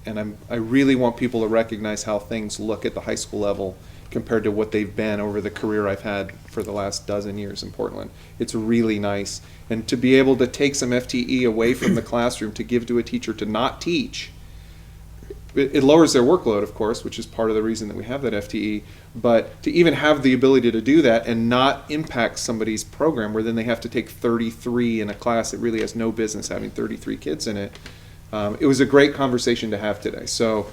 I really want people to recognize how things look at the high school level compared to what they've been over the career I've had for the last dozen years in Portland. It's really nice, and to be able to take some FTE away from the classroom to give to a teacher to not teach. It lowers their workload, of course, which is part of the reason that we have that FTE, but to even have the ability to do that and not impact somebody's program where then they have to take 33 in a class that really has no business having 33 kids in it. It was a great conversation to have today. So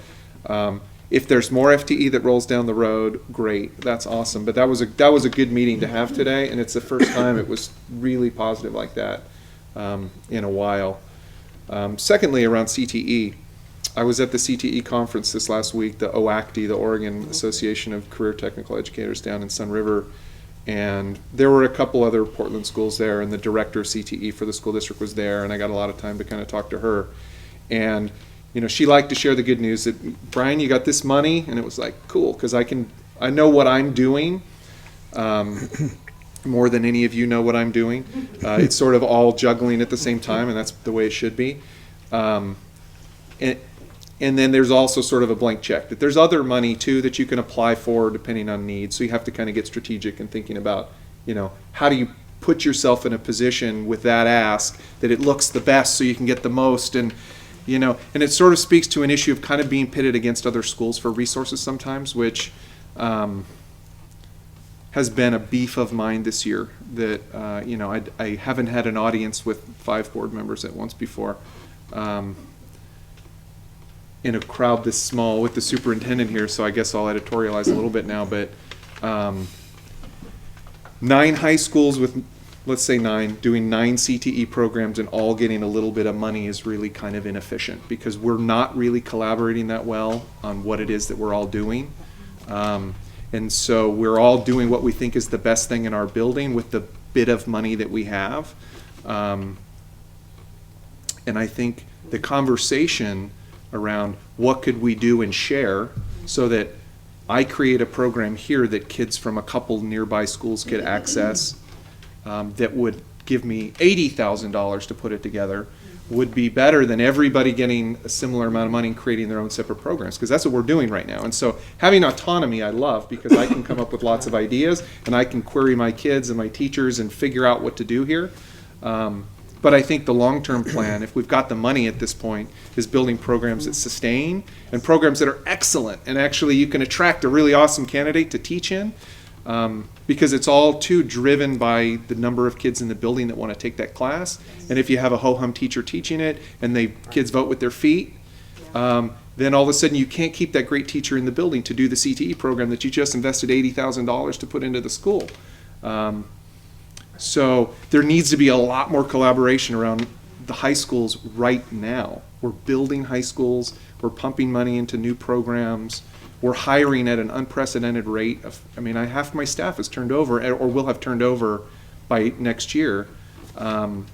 if there's more FTE that rolls down the road, great, that's awesome. But that was a good meeting to have today, and it's the first time it was really positive like that in a while. Secondly, around CTE, I was at the CTE conference this last week, the OACTE, the Oregon Association of Career Technical Educators down in Sun River, and there were a couple other Portland schools there, and the director of CTE for the school district was there, and I got a lot of time to kind of talk to her. And you know, she liked to share the good news that, Brian, you got this money, and it was like, cool, because I know what I'm doing more than any of you know what I'm doing. It's sort of all juggling at the same time, and that's the way it should be. And then there's also sort of a blank check that there's other money too that you can apply for depending on needs. So you have to kind of get strategic in thinking about, you know, how do you put yourself in a position with that ask that it looks the best so you can get the most. And you know, and it sort of speaks to an issue of kind of being pitted against other schools for resources sometimes, which has been a beef of mine this year. That you know, I haven't had an audience with 5 board members at once before. In a crowd this small with the superintendent here, so I guess I'll editorialize a little bit now, but 9 high schools with let's say 9, doing 9 CTE programs and all getting a little bit of money is really kind of inefficient because we're not really collaborating that well on what it is that we're all doing. And so we're all doing what we think is the best thing in our building with the bit of money that we have. And I think the conversation around what could we do and share so that I create a program here that kids from a couple nearby schools could access that would give me $80,000 to put it together would be better than everybody getting a similar amount of money and creating their own separate programs, because that's what we're doing right now. And so having autonomy I love, because I can come up with lots of ideas and I can query my kids and my teachers and figure out what to do here. But I think the long-term plan, if we've got the money at this point, is building programs that sustain and programs that are excellent. And actually you can attract a really awesome candidate to teach in because it's all too driven by the number of kids in the building that want to take that class. And if you have a ho-hum teacher teaching it and kids vote with their feet, then all of a sudden you can't keep that great teacher in the building to do the CTE program that you just invested $80,000 to put into the school. So there needs to be a lot more collaboration around the high schools right now. We're building high schools. We're pumping money into new programs. We're hiring at an unprecedented rate. Half my staff has turned over or will have turned over by next year. And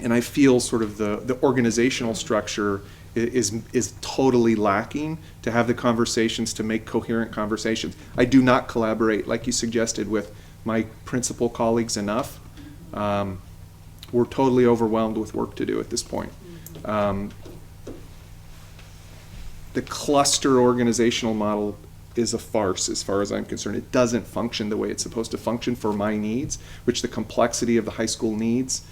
I feel sort of the organizational structure is totally lacking to have the conversations, to make coherent conversations. I do not collaborate, like you suggested, with my principal colleagues enough. We're totally overwhelmed with work to do at this point. The cluster organizational model is a farce as far as I'm concerned. It doesn't function the way it's supposed to function for my needs, which the complexity of the high school needs.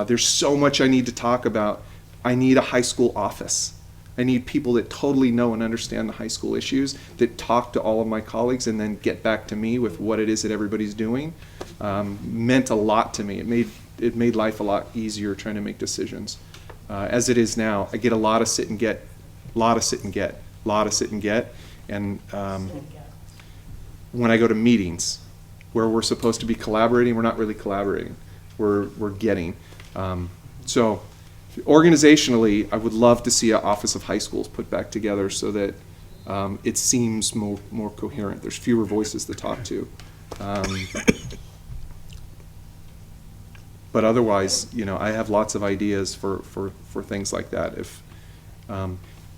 There's so much I need to talk about. I need a high school office. I need people that totally know and understand the high school issues, that talk to all of my colleagues and then get back to me with what it is that everybody's doing. Meant a lot to me. It made life a lot easier trying to make decisions. As it is now, I get a lot of sit and get, and when I go to meetings where we're supposed to be collaborating, we're not really collaborating. We're getting. So organizationally, I would love to see an Office of High Schools put back together so that it seems more coherent. There's fewer voices to talk to. But otherwise, I have lots of ideas for things like that.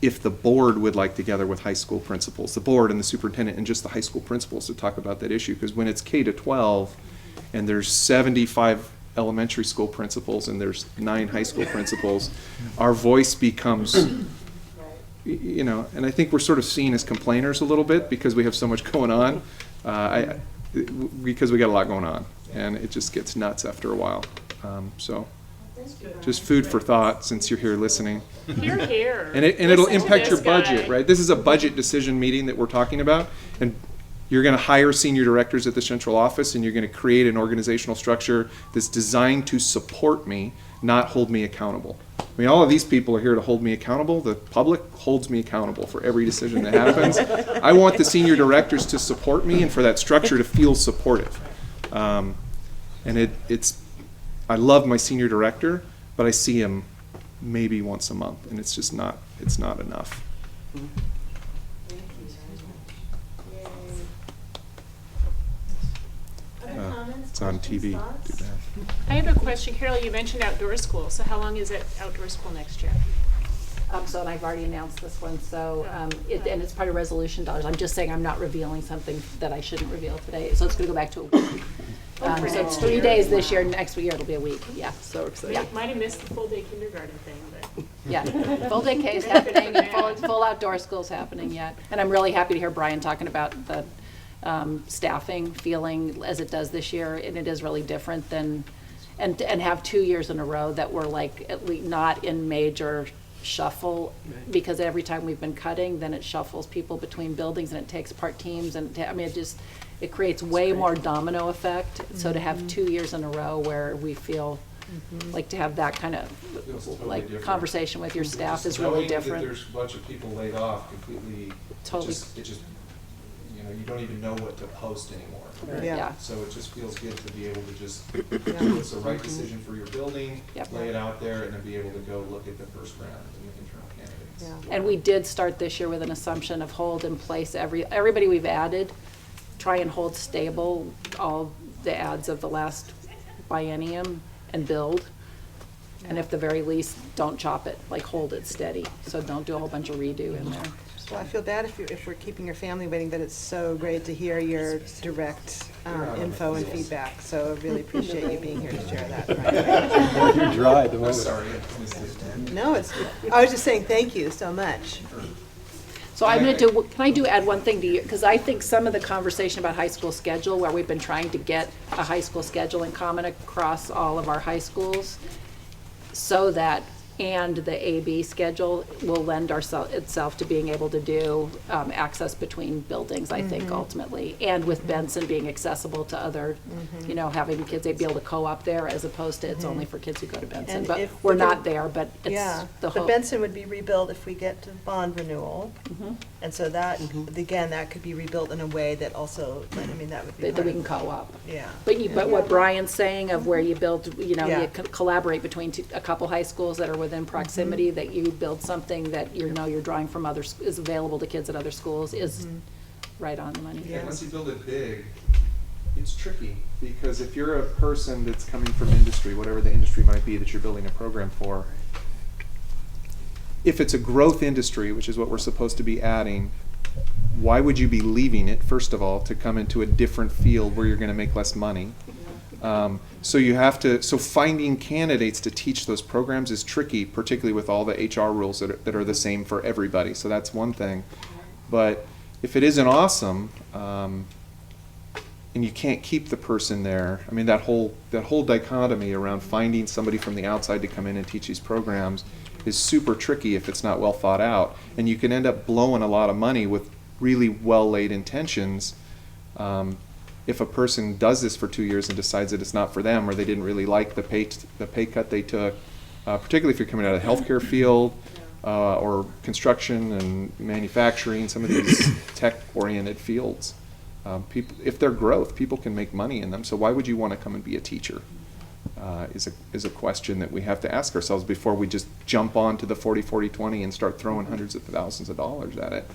If the board would like together with high school principals, the board and the superintendent and just the high school principals to talk about that issue, because when it's K-12 and there's 75 elementary school principals and there's 9 high school principals, our voice becomes, and I think we're sort of seen as complainers a little bit because we have so much going on, because we got a lot going on, and it just gets nuts after a while. So just food for thought since you're here listening. Hear, hear. And it'll Listen to impact your this guy. budget, right? This is a budget decision meeting that we're talking about, and you're going to hire senior directors at the central office, and you're going to create an organizational structure that's designed to support me, not hold me accountable. All of these people are here to hold me accountable. The public holds me accountable for every decision that happens. I want the senior directors to support me and for that structure to feel supportive. And I love my senior director, but I see him maybe once a month, and it's just not enough. It's on TV. Too bad. I have a question. Carol, you mentioned outdoor school. So how long is it outdoor school next year? So, and I've already announced this one, so, and it's part of resolution dollars. I'm just saying I'm not revealing something that I shouldn't reveal today. So it's gonna go back to a week. So it's 3 days this year, next year it'll be a week, yeah. So exciting. Yeah. Might have missed the full day kindergarten thing, but. Yeah, full day K is happening, and full outdoor school's happening yet. And I'm really happy to hear Brian talking about the staffing feeling as it does this year, and it is really different than, and have 2 years in a row that we're like at least not in major shuffle, because every time we've been cutting, then it shuffles people between buildings and it takes apart teams, and it creates way more domino effect. So to have 2 years in a row where we feel like to have that kind of like different. conversation with your staff is really different. There's a bunch of people laid off completely. Totally. It just you don't even know what to post anymore. Right. Yeah. So it just feels good to be able to just, it's the right decision for your building, Yep. lay it out there, and then be able to go look at the first round and the internal candidates. And we did start this year with an assumption of hold in place everybody we've added, try and hold stable all the ads of the last biennium and build. And if the very least, don't chop it, like hold it steady. So don't do a whole bunch of redo in there. Well, I feel bad if we're keeping your family waiting, but it's so great to hear your direct info and feedback. So I really appreciate you being here to share that. You're dry at the I'm moment. sorry. I missed it. No, I was just saying thank you so much. So I'm gonna do, can I add one thing to you? Because I think some of the conversation about high school schedule, where we've been trying to get a high school schedule in common across all of our high schools, so that, and the AB schedule will lend itself to being able to do access between buildings, I think, ultimately. And with Benson being accessible to other, you know, having kids, they'd be able to co-op there as opposed to it's only for kids who go to Benson. And But if we're we not could- there, but it's Yeah, the but hope. Benson would be rebuilt if we get to bond renewal. And so that, again, that could be rebuilt in a way that also, I mean, that would be. That part we of- can co-op. Yeah. But what Brian's saying of where you build, you know, Yeah. you collaborate between a couple high schools that are within proximity, that you build something that you know you're drawing from is available to kids at other schools is right on the money. Yeah, once you build it big, it's tricky, because if you're a person that's coming from industry, whatever the industry might be that you're building a program for, if it's a growth industry, which is what we're supposed to be adding, why would you be leaving it, first of all, to come into a different field where you're gonna make less money? So finding candidates to teach those programs is tricky, particularly with all the HR rules that are the same for everybody. So that's one thing. But if it isn't awesome, and you can't keep the person there, I mean, that whole dichotomy around finding somebody from the outside to come in and teach these programs is super tricky if it's not well thought out. And you can end up blowing a lot of money with really well-laid intentions. If a person does this for 2 years and decides that it's not for them, or they didn't really like the pay cut they took, particularly if you're coming out of the healthcare field, or construction and manufacturing, some of these tech-oriented fields. If they're growth, people can make money in them. So why would you want to come and be a teacher? Is a question that we have to ask ourselves before we just jump onto the 40-40-20 and start throwing hundreds of thousands of dollars at it.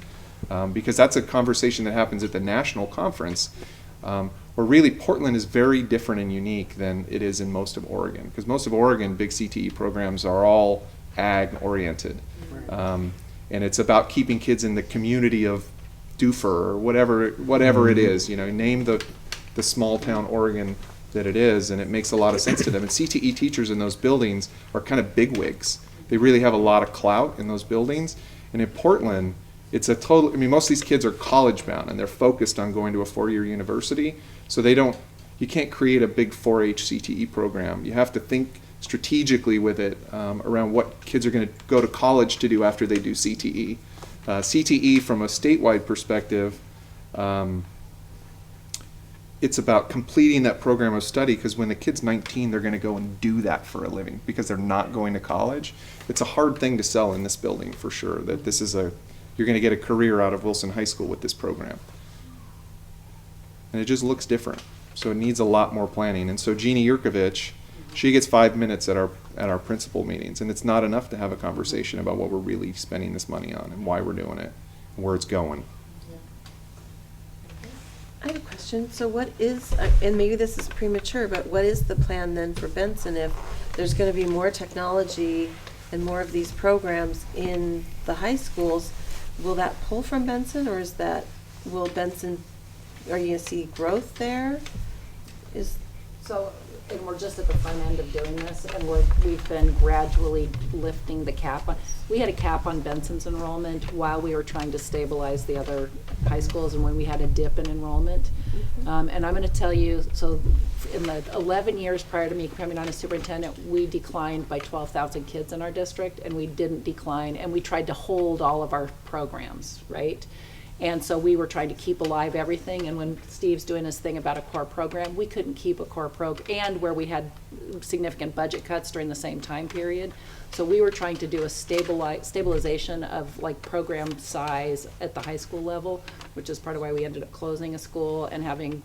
Because that's a conversation that happens at the national conference. Where really Portland is very different and unique than it is in most of Oregon. Because most of Oregon, big CTE programs are all ag-oriented. And it's about keeping kids in the community of Doofer or whatever it is. You know, name the small town Oregon that it is, and it makes a lot of sense to them. And CTE teachers in those buildings are kind of bigwigs. They really have a lot of clout in those buildings. And in Portland, it's a total, I mean, most of these kids are college bound and they're focused on going to a 4-year university. So you can't create a big 4-H CTE program. You have to think strategically with it around what kids are going to go to college to do after they do CTE. CTE from a statewide perspective, it's about completing that program of study, because when the kid's 19, they're going to go and do that for a living because they're not going to college. It's a hard thing to sell in this building for sure, that this is you're going to get a career out of Wilson High School with this program. And it just looks different. So it needs a lot more planning. And so Jeannie Yurkovich, she gets 5 minutes at our principal meetings, and it's not enough to have a conversation about what we're really spending this money on and why we're doing it and where it's going. I have a question. So what is, and maybe this is premature, but what is the plan then for Benson if there's going to be more technology and more of these programs in the high schools? Will that pull from Benson, or will Benson, are you going to see growth there? So, and we're just at the front end of doing this, and we've been gradually lifting the cap on. We had a cap on Benson's enrollment while we were trying to stabilize the other high schools, and when we had a dip in enrollment. And I'm going to tell you, so in the 11 years prior to me coming on as superintendent, we declined by 12,000 kids in our district, and we didn't decline, and we tried to hold all of our programs, right? And so we were trying to keep alive everything, and when Steve's doing his thing about a core program, we couldn't keep a core and where we had significant budget cuts during the same time period. So we were trying to do a stabilization of like program size at the high school level, which is part of why we ended up closing a school and having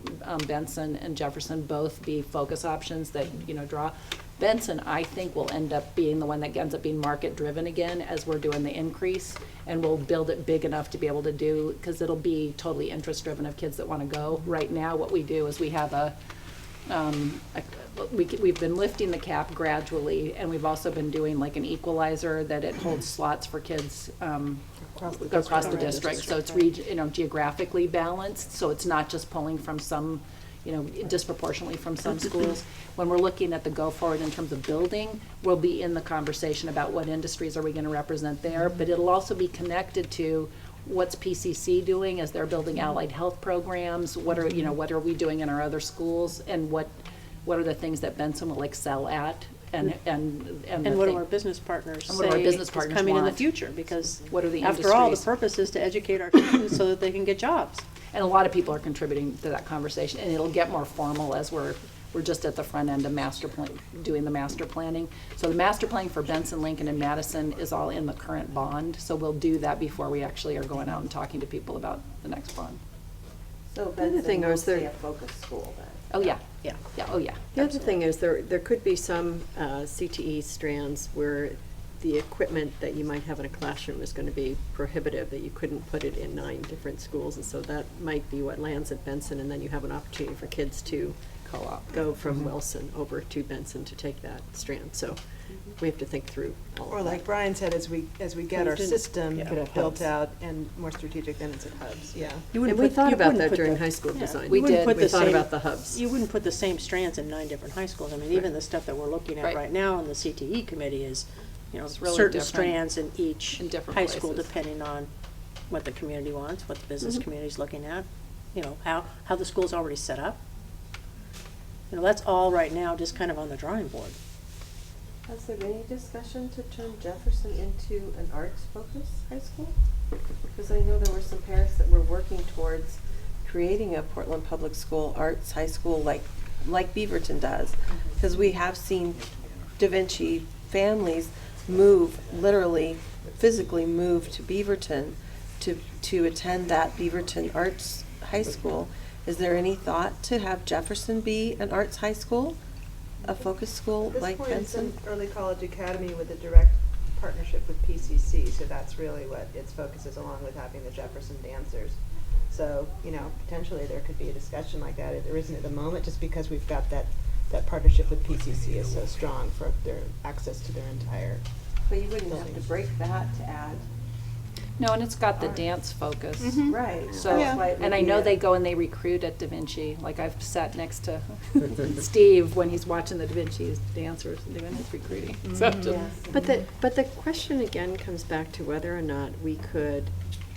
Benson and Jefferson both be focus options that, you know, draw. Benson, I think, will end up being the one that ends up being market-driven again as we're doing the increase, and we'll build it big enough to be able to do, because it'll be totally interest-driven of kids that want to go. Right now, what we do is we have we've been lifting the cap gradually, and we've also been doing like an equalizer that it holds slots for kids across the district. So it's geographically balanced, so it's not just pulling from some, disproportionately from some schools. When we're looking at the go forward in terms of building, we'll be in the conversation about what industries are we going to represent there, but it'll also be connected to what's PCC doing as they're building allied health programs, what are we doing in our other schools, and what are the things that Benson will excel at, and what do our business partners and what do our say business is partners coming in the want? future, because What are the after all, the industries? purpose is to educate our students so that they can get jobs. And a lot of people are contributing to that conversation, and it'll get more formal as we're just at the front end of doing the master planning. So the master planning for Benson, Lincoln, and Madison is all in the current bond, so we'll do that before we actually are going out and talking to people about the next bond. So The other thing Benson will is there- stay a focus school then? Oh, yeah. Yeah. Yeah, oh, yeah. The other thing is there could be some CTE strands where the equipment that you might have in a classroom is going to be prohibitive, that you couldn't put it in 9 different schools, and so that might be what lands at Benson, and then you have an opportunity for kids to Co-op. go from Wilson over to Benson to take that strand. So we have to think through all Or of like that. Brian said, as we get our Please do. system Yeah. Could have built hubs. out and more strategic, then it's at hubs, yeah. You And wouldn't we put- thought you about wouldn't that put during the- high school yeah, design. you We wouldn't did. put We the thought same- about the hubs. You wouldn't put the same strands in 9 different high schools. I mean, even the stuff that we're looking at Right. right now in the CTE committee is, It's really certain different strands in each in different high school, places. depending on what the community wants, what the business Mm-hmm. community's looking at, how the school's already set up. That's all right now just kind of on the drawing board. Has there been any discussion to turn Jefferson into an arts-focused high school? Because I know there were some parents that were working towards creating a Portland Public School arts high school like Beaverton does. Because we have seen Da Vinci families move, literally, physically move to Beaverton to attend that Beaverton Arts High School. Is there any thought to have Jefferson be an arts high school? A focus school like At this point, it's Benson? an early college academy with a direct partnership with PCC, so that's really what its focus is, along with having the Jefferson dancers. So, potentially there could be a discussion like that. There isn't at the moment, just because we've got that partnership with PCC is so strong for their access to their entire. But you wouldn't have to break that to add. No, and it's got the dance focus. Mm-hmm. Right. So, That's why it would and I be know a- they go and they recruit at Da Vinci. Like I've sat next to Steve when he's watching the Da Vinci dancers and doing his recruiting. So just- Yes. But the question again comes back to whether or not we could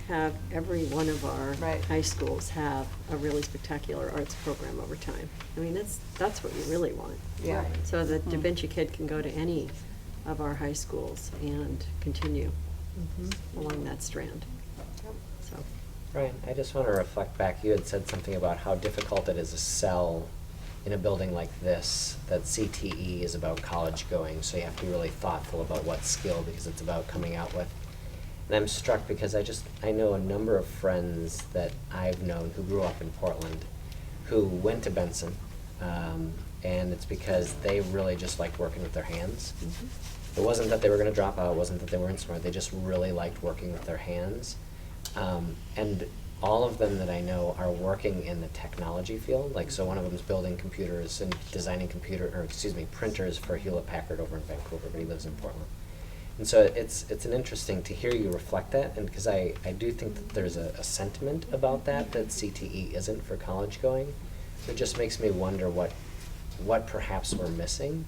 have every one of our Right. high schools have a really spectacular arts program over time. I mean, that's what you really want. Yeah. Right. So that Da Vinci kid can go to any of our high schools and continue along that strand. So, Brian, I just want to reflect back. You had said something about how difficult it is to sell in a building like this, that CTE is about college going, so you have to be really thoughtful about what skill, because it's about coming out with. And I'm struck because I know a number of friends that I've known who grew up in Portland who went to Benson, and it's because they really just liked working with their hands. It wasn't that they were going to drop out, it wasn't that they weren't smart, they just really liked working with their hands. And all of them that I know are working in the technology field. Like, so one of them's building computers and designing printers for Hewlett Packard over in Vancouver, but he lives in Portland. And so it's an interesting to hear you reflect that, and because I do think that there's a sentiment about that CTE isn't for college going. So it just makes me wonder what perhaps we're missing.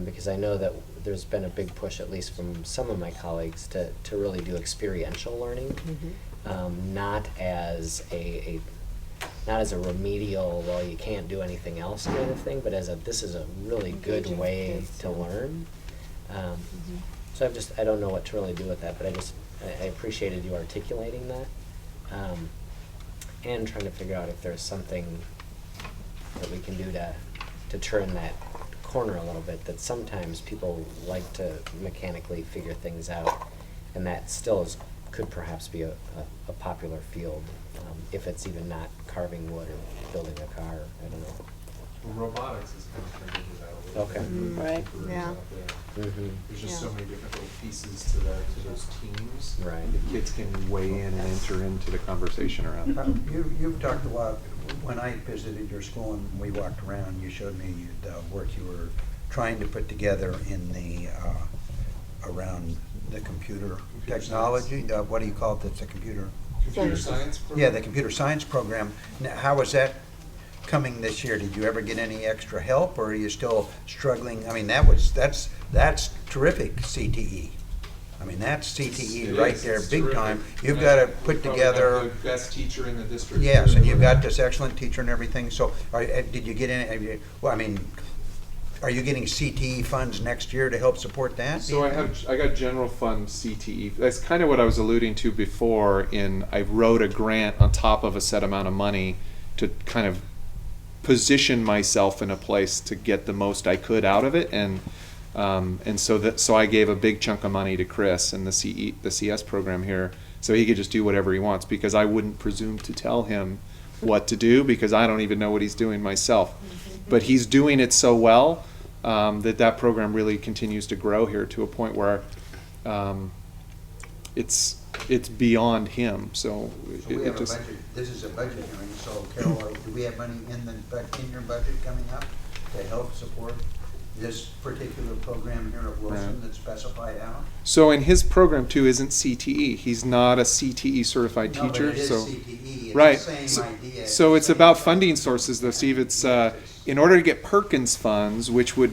Because I know that there's been a big push, at least from some of my colleagues, to really do experiential learning, not as a remedial, well, you can't do anything else kind of thing, but this is a really good way to learn. So I don't know what to really do with that, but I appreciated you articulating that. and trying to figure out if there's something that we can do to turn that corner a little bit, that sometimes people like to mechanically figure things out, and that still could perhaps be a popular field, if it's even not carving wood or building a car, I don't know. Well, robotics is kind of turned into that a little Okay. bit. Right. Yeah. There's just Yeah. so many different little pieces to those teams. Right. The kids can weigh in and enter into the conversation around it. You've talked a lot, when I visited your school and we walked around, you showed me the work you were trying to put together in the, around the computer technology, what do you call it, that's a computer? Computer science program? Yeah, the computer science program. Now, how was that coming this year? Did you ever get any extra help, or are you still struggling? I mean, that's terrific CTE. I mean, that's CTE right there, big time. You've got to put together. The best teacher in the district. Yes, and you've got this excellent teacher and everything. So, did you get any? Well, I mean, are you getting CTE funds next year to help support that? So I got general fund CTE. That's kind of what I was alluding to before. I wrote a grant on top of a set amount of money to kind of position myself in a place to get the most I could out of it, and so I gave a big chunk of money to Chris and the CS program here, so he could just do whatever he wants, because I wouldn't presume to tell him what to do, because I don't even know what he's doing myself. But he's doing it so well that program really continues to grow here to a point where it's beyond him. So we have a budget. This is a budget hearing. So, Carol, do we have money in your budget coming up to help support this particular program here at Wilson that's specified out? So in his program too isn't CTE. He's not a CTE certified No, but teacher. it is So CTE. It's right. the same So, idea. so it's about funding sources though, Steve. It's in order to get Perkins funds, which would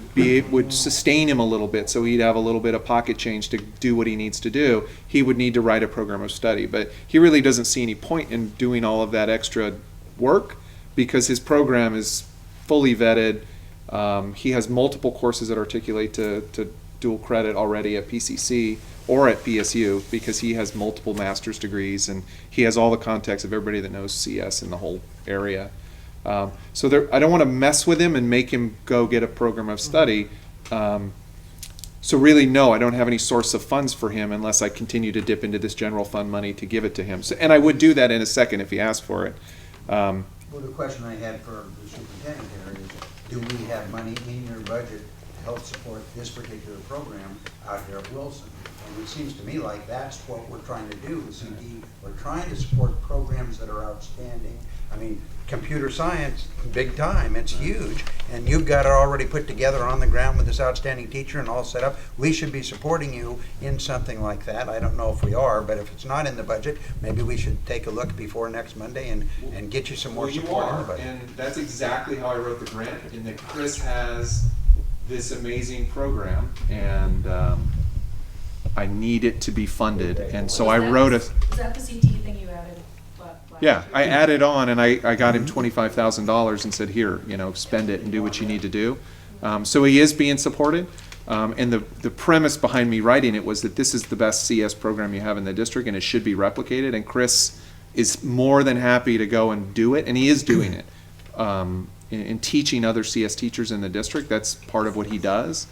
sustain him a little bit, so he'd have a little bit of pocket change to do what he needs to do. He would need to write a program of study, but he really doesn't see any point in doing all of that extra work because his program is fully vetted. He has multiple courses that articulate to dual credit already at PCC or at PSU because he has multiple master's degrees and he has all the context of everybody that knows CS in the whole area. So I don't want to mess with him and make him go get a program of study. So really, no, I don't have any source of funds for him unless I continue to dip into this general fund money to give it to him. So, and I would do that in a second if he asked for it. Well, the question I had for the superintendent here is, do we have money in your budget to help support this particular program out here at Wilson? And it seems to me like that's what we're trying to do with CD. We're trying to support programs that are outstanding. I mean, computer science, big time, it's huge. And you've got it already put together on the ground with this outstanding teacher and all set up. We should be supporting you in something like that. I don't know if we are, but if it's not in the budget, maybe we should take a look before next Monday and get you some more support in the budget. And that's exactly how I wrote the grant, in that Chris has this amazing program, and I need it to be funded, and so I wrote a... Is that the CT thing you added? Yeah, I added on, and I got him $25,000 and said, here, spend it and do what you need to do. So he is being supported, and the premise behind me writing it was that this is the best CS program you have in the district, and it should be replicated, and Chris is more than happy to go and do it, and he is doing it. In teaching other CS teachers in the district, that's part of what he does.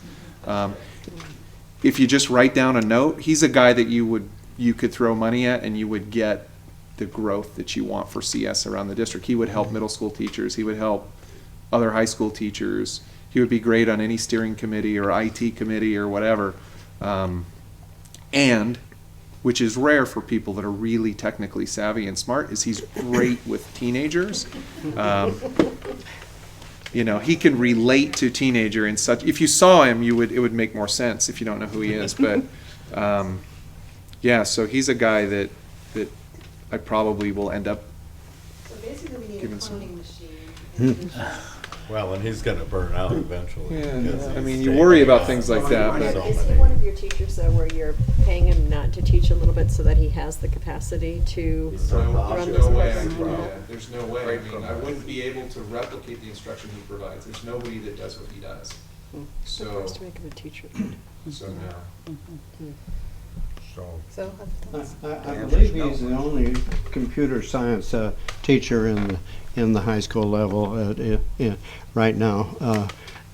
If you just write down a note, he's a guy that you could throw money at and you would get the growth that you want for CS around the district. He would help middle school teachers. He would help other high school teachers. He would be great on any steering committee or IT committee or whatever. And, which is rare for people that are really technically savvy and smart, is he's great with teenagers. He can relate to teenager in such. If you saw him, it would make more sense if you don't know who he is. But so he's a guy that I probably will end up. So basically, we need a cloning machine. Well, and he's going to burn out eventually. Yeah, I mean, you worry about things like that. But Is he one of your teachers, though, where you're paying him not to teach a little bit so that he has the capacity to run this program? There's no way. I mean, I wouldn't be able to replicate the instruction he provides. There's nobody that does what he does. So to make him a teacher. no. So, I believe he's the only computer science teacher in the high school level right now.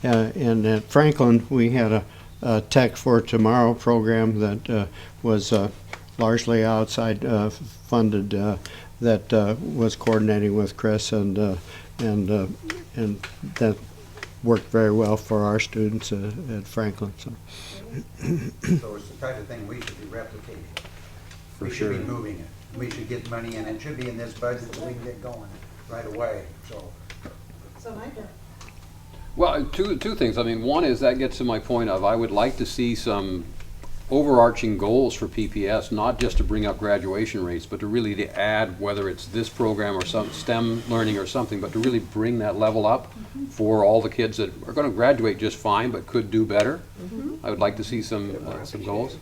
And at Franklin, we had a Tech for Tomorrow program that was largely outside funded that was coordinating with Chris, and that worked very well for our students at Franklin. So it's the type of thing we should be replicating. For We sure. should be moving it. We should get money in. It should be in this budget so we can get going right away, so. So my turn. Well, two things. I mean, one is that gets to my point of I would like to see some overarching goals for PPS, not just to bring up graduation rates, but to really to add, whether it's this program or some STEM learning or something, but to really bring that level up for all the kids that are going to graduate just fine but could do better. I would like to see some goals.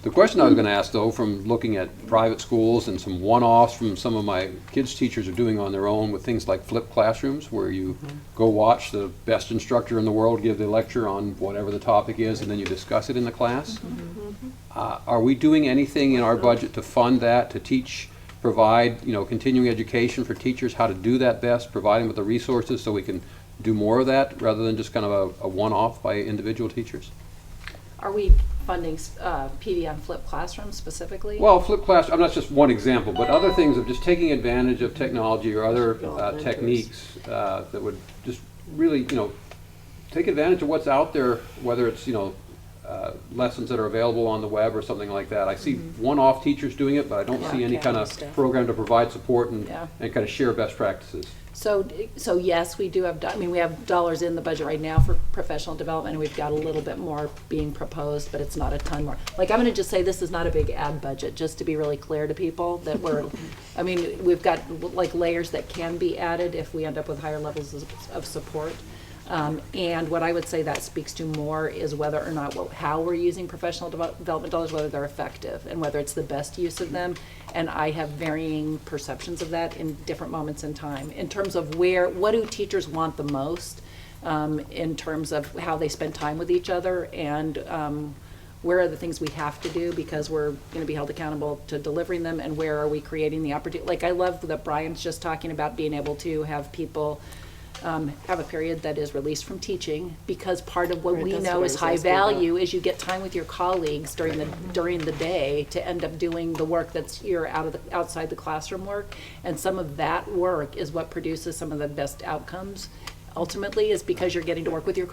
The question I was going to ask, though, from looking at private schools and some one-offs from some of my kids' teachers are doing on their own with things like flipped classrooms, where you go watch the best instructor in the world give the lecture on whatever the topic is, and then you discuss it in the class. Are we doing anything in our budget to fund that, to teach, provide, continuing education for teachers, how to do that best, provide them with the resources so we can do more of that rather than just kind of a one-off by individual teachers? Are we funding PD on flipped classrooms specifically? Well, flipped classroom, that's just one example, but other things of just taking advantage of technology or other techniques that would just really, take advantage of what's out there, whether it's, lessons that are available on the web or something like that. I see one-off teachers doing it, but I don't see any kind of program to provide support and kind of share best practices. So yes, we do have, we have dollars in the budget right now for professional development, and we've got a little bit more being proposed, but it's not a ton more. Like, I'm gonna just say this is not a big ad budget, just to be really clear to people that we've got like layers that can be added if we end up with higher levels of support. And what I would say that speaks to more is whether or not, how we're using professional development dollars, whether they're effective and whether it's the best use of them. And I have varying perceptions of that in different moments in time. In terms of what do teachers want the most, in terms of how they spend time with each other, and where are the things we have to do because we're going to be held accountable to delivering them, and where are we creating the opportunity. Like, I love that Brian's just talking about being able to have people have a period that is released from teaching, because part of what we know is high value is you get time with your colleagues during the day to end up doing the work that's outside the classroom work, and some of that work is what produces some of the best outcomes. Ultimately, is because you're getting to work with do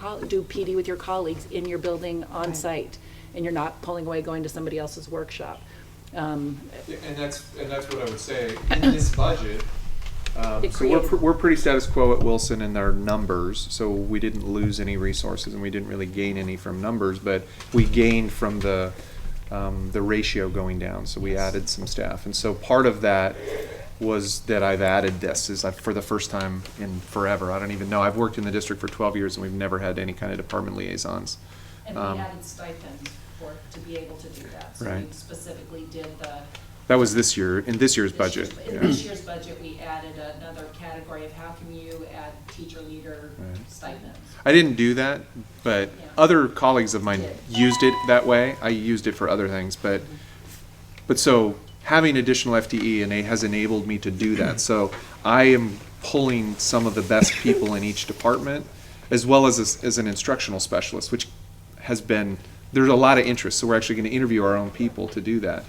PD with your colleagues in your building on site, and you're not pulling away going to somebody else's workshop. And that's what I would say in this budget. So we're pretty status quo at Wilson in our numbers, so we didn't lose any resources and we didn't really gain any from numbers, but we gained from the ratio going down, so we added some staff. And so part of that was that I've added this for the first time in forever. I don't even know. I've worked in the district for 12 years and we've never had any kind of department liaisons. And we added stipends to be able to do that. So right. we specifically did that was this year, in this year's budget. In this year's budget, we added another category of how can you add teacher leader stipends. I didn't do that, but other colleagues of mine used it that way. I used it for other things, but so having additional FTE has enabled me to do that. So I am pulling some of the best people in each department, as well as an instructional specialist, which has been, there's a lot of interest. So we're actually going to interview our own people to do that.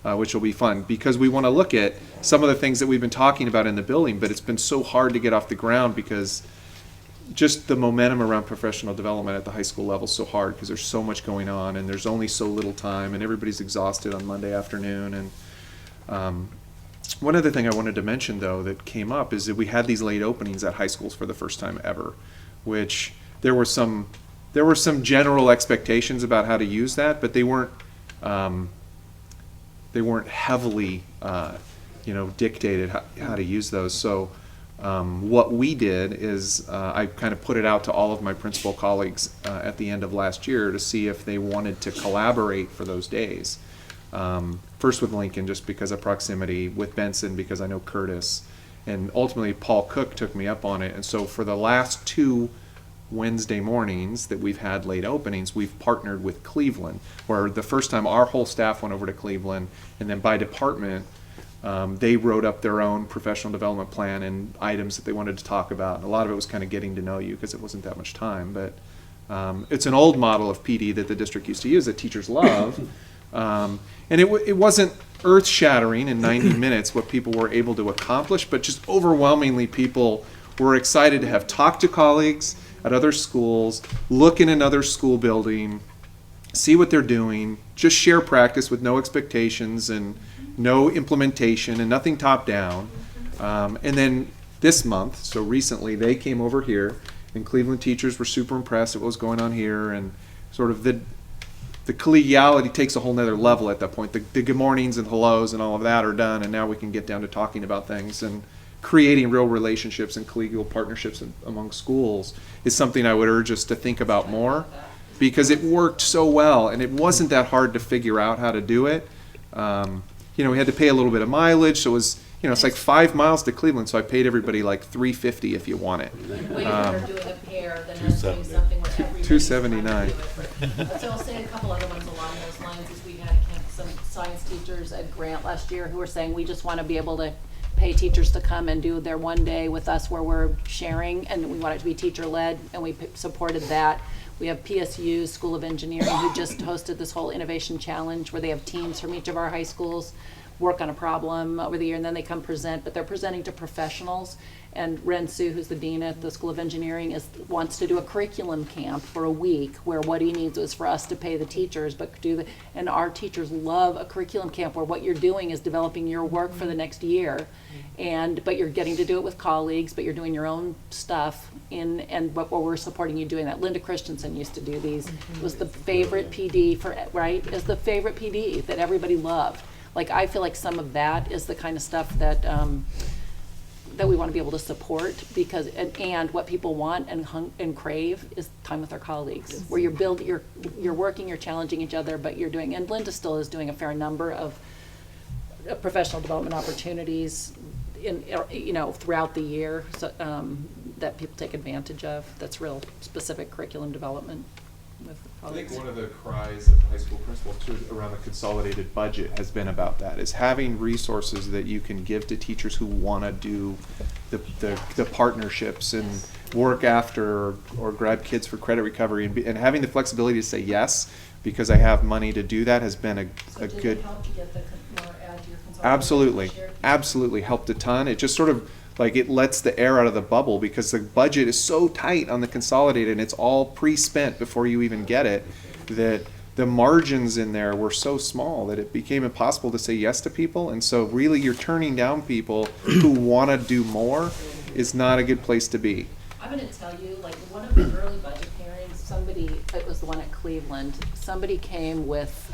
Which will be fun, because we want to look at some of the things that we've been talking about in the building, but it's been so hard to get off the ground because just the momentum around professional development at the high school level is so hard because there's so much going on and there's only so little time and everybody's exhausted on Monday afternoon. And one other thing I wanted to mention, though, that came up is that we had these late openings at high schools for the first time ever, which there were some general expectations about how to use that, but they weren't heavily, dictated how to use those. So what we did is I kind of put it out to all of my principal colleagues at the end of last year to see if they wanted to collaborate for those days. First with Lincoln, just because of proximity, with Benson because I know Curtis, and ultimately Paul Cook took me up on it. And so for the last two Wednesday mornings that we've had late openings, we've partnered with Cleveland, where the first time our whole staff went over to Cleveland, and then by department, they wrote up their own professional development plan and items that they wanted to talk about. And a lot of it was kind of getting to know you because it wasn't that much time. But it's an old model of PD that the district used to use that teachers love. And it wasn't earth-shattering in 90 minutes what people were able to accomplish, but just overwhelmingly people were excited to have talked to colleagues at other schools, look in another school building, see what they're doing, just share practice with no expectations and no implementation and nothing top-down. And then this month, so recently, they came over here, and Cleveland teachers were super impressed at what was going on here, and sort of the collegiality takes a whole nother level at that point. The good mornings and hellos and all of that are done, and now we can get down to talking about things, and creating real relationships and collegial partnerships among schools is something I would urge us to think about more, because it worked so well, and it wasn't that hard to figure out how to do it. We had to pay a little bit of mileage, so it was, it's like 5 miles to Cleveland, so I paid everybody like $3.50 if you want it. Way better doing a pair than us doing something where everybody's $2.79. So I'll say a couple other ones along those lines. Is we had some science teachers at Grant last year who were saying we just want to be able to pay teachers to come and do their one day with us where we're sharing, and we want it to be teacher-led, and we supported that. We have PSU, School of Engineering, who just hosted this whole innovation challenge where they have teams from each of our high schools work on a problem over the year, and then they come present, but they're presenting to professionals. And Ren Su, who's the dean at the School of Engineering, wants to do a curriculum camp for a week where what he needs is for us to pay the teachers, but and our teachers love a curriculum camp where what you're doing is developing your work for the next year, but you're getting to do it with colleagues, but you're doing your own stuff and what we're supporting you doing that. Linda Christensen used to do these. It was the favorite PD is the favorite PD that everybody loved. Like, I feel like some of that is the kind of stuff that we want to be able to support, because and what people want and crave is time with their colleagues, where you're working, you're challenging each other, but you're doing. And Linda still is doing a fair number of professional development opportunities throughout the year, so, that people take advantage of. That's real specific curriculum development with colleagues. I think one of the cries of high school principals too around the consolidated budget has been about that, is having resources that you can give to teachers who want to do the partnerships and work after or grab kids for credit recovery, and having the flexibility to say yes because I have money to do that has been a good. It help to get more add to your consolidated Absolutely, budget? absolutely helped a ton. It just sort of like it lets the air out of the bubble, because the budget is so tight on the consolidated and it's all pre-spent before you even get it, that the margins in there were so small that it became impossible to say yes to people. And so really you're turning down people who want to do more is not a good place to be. I'm going to tell you, like, one of the early budget hearings, it was the one at Cleveland, somebody came with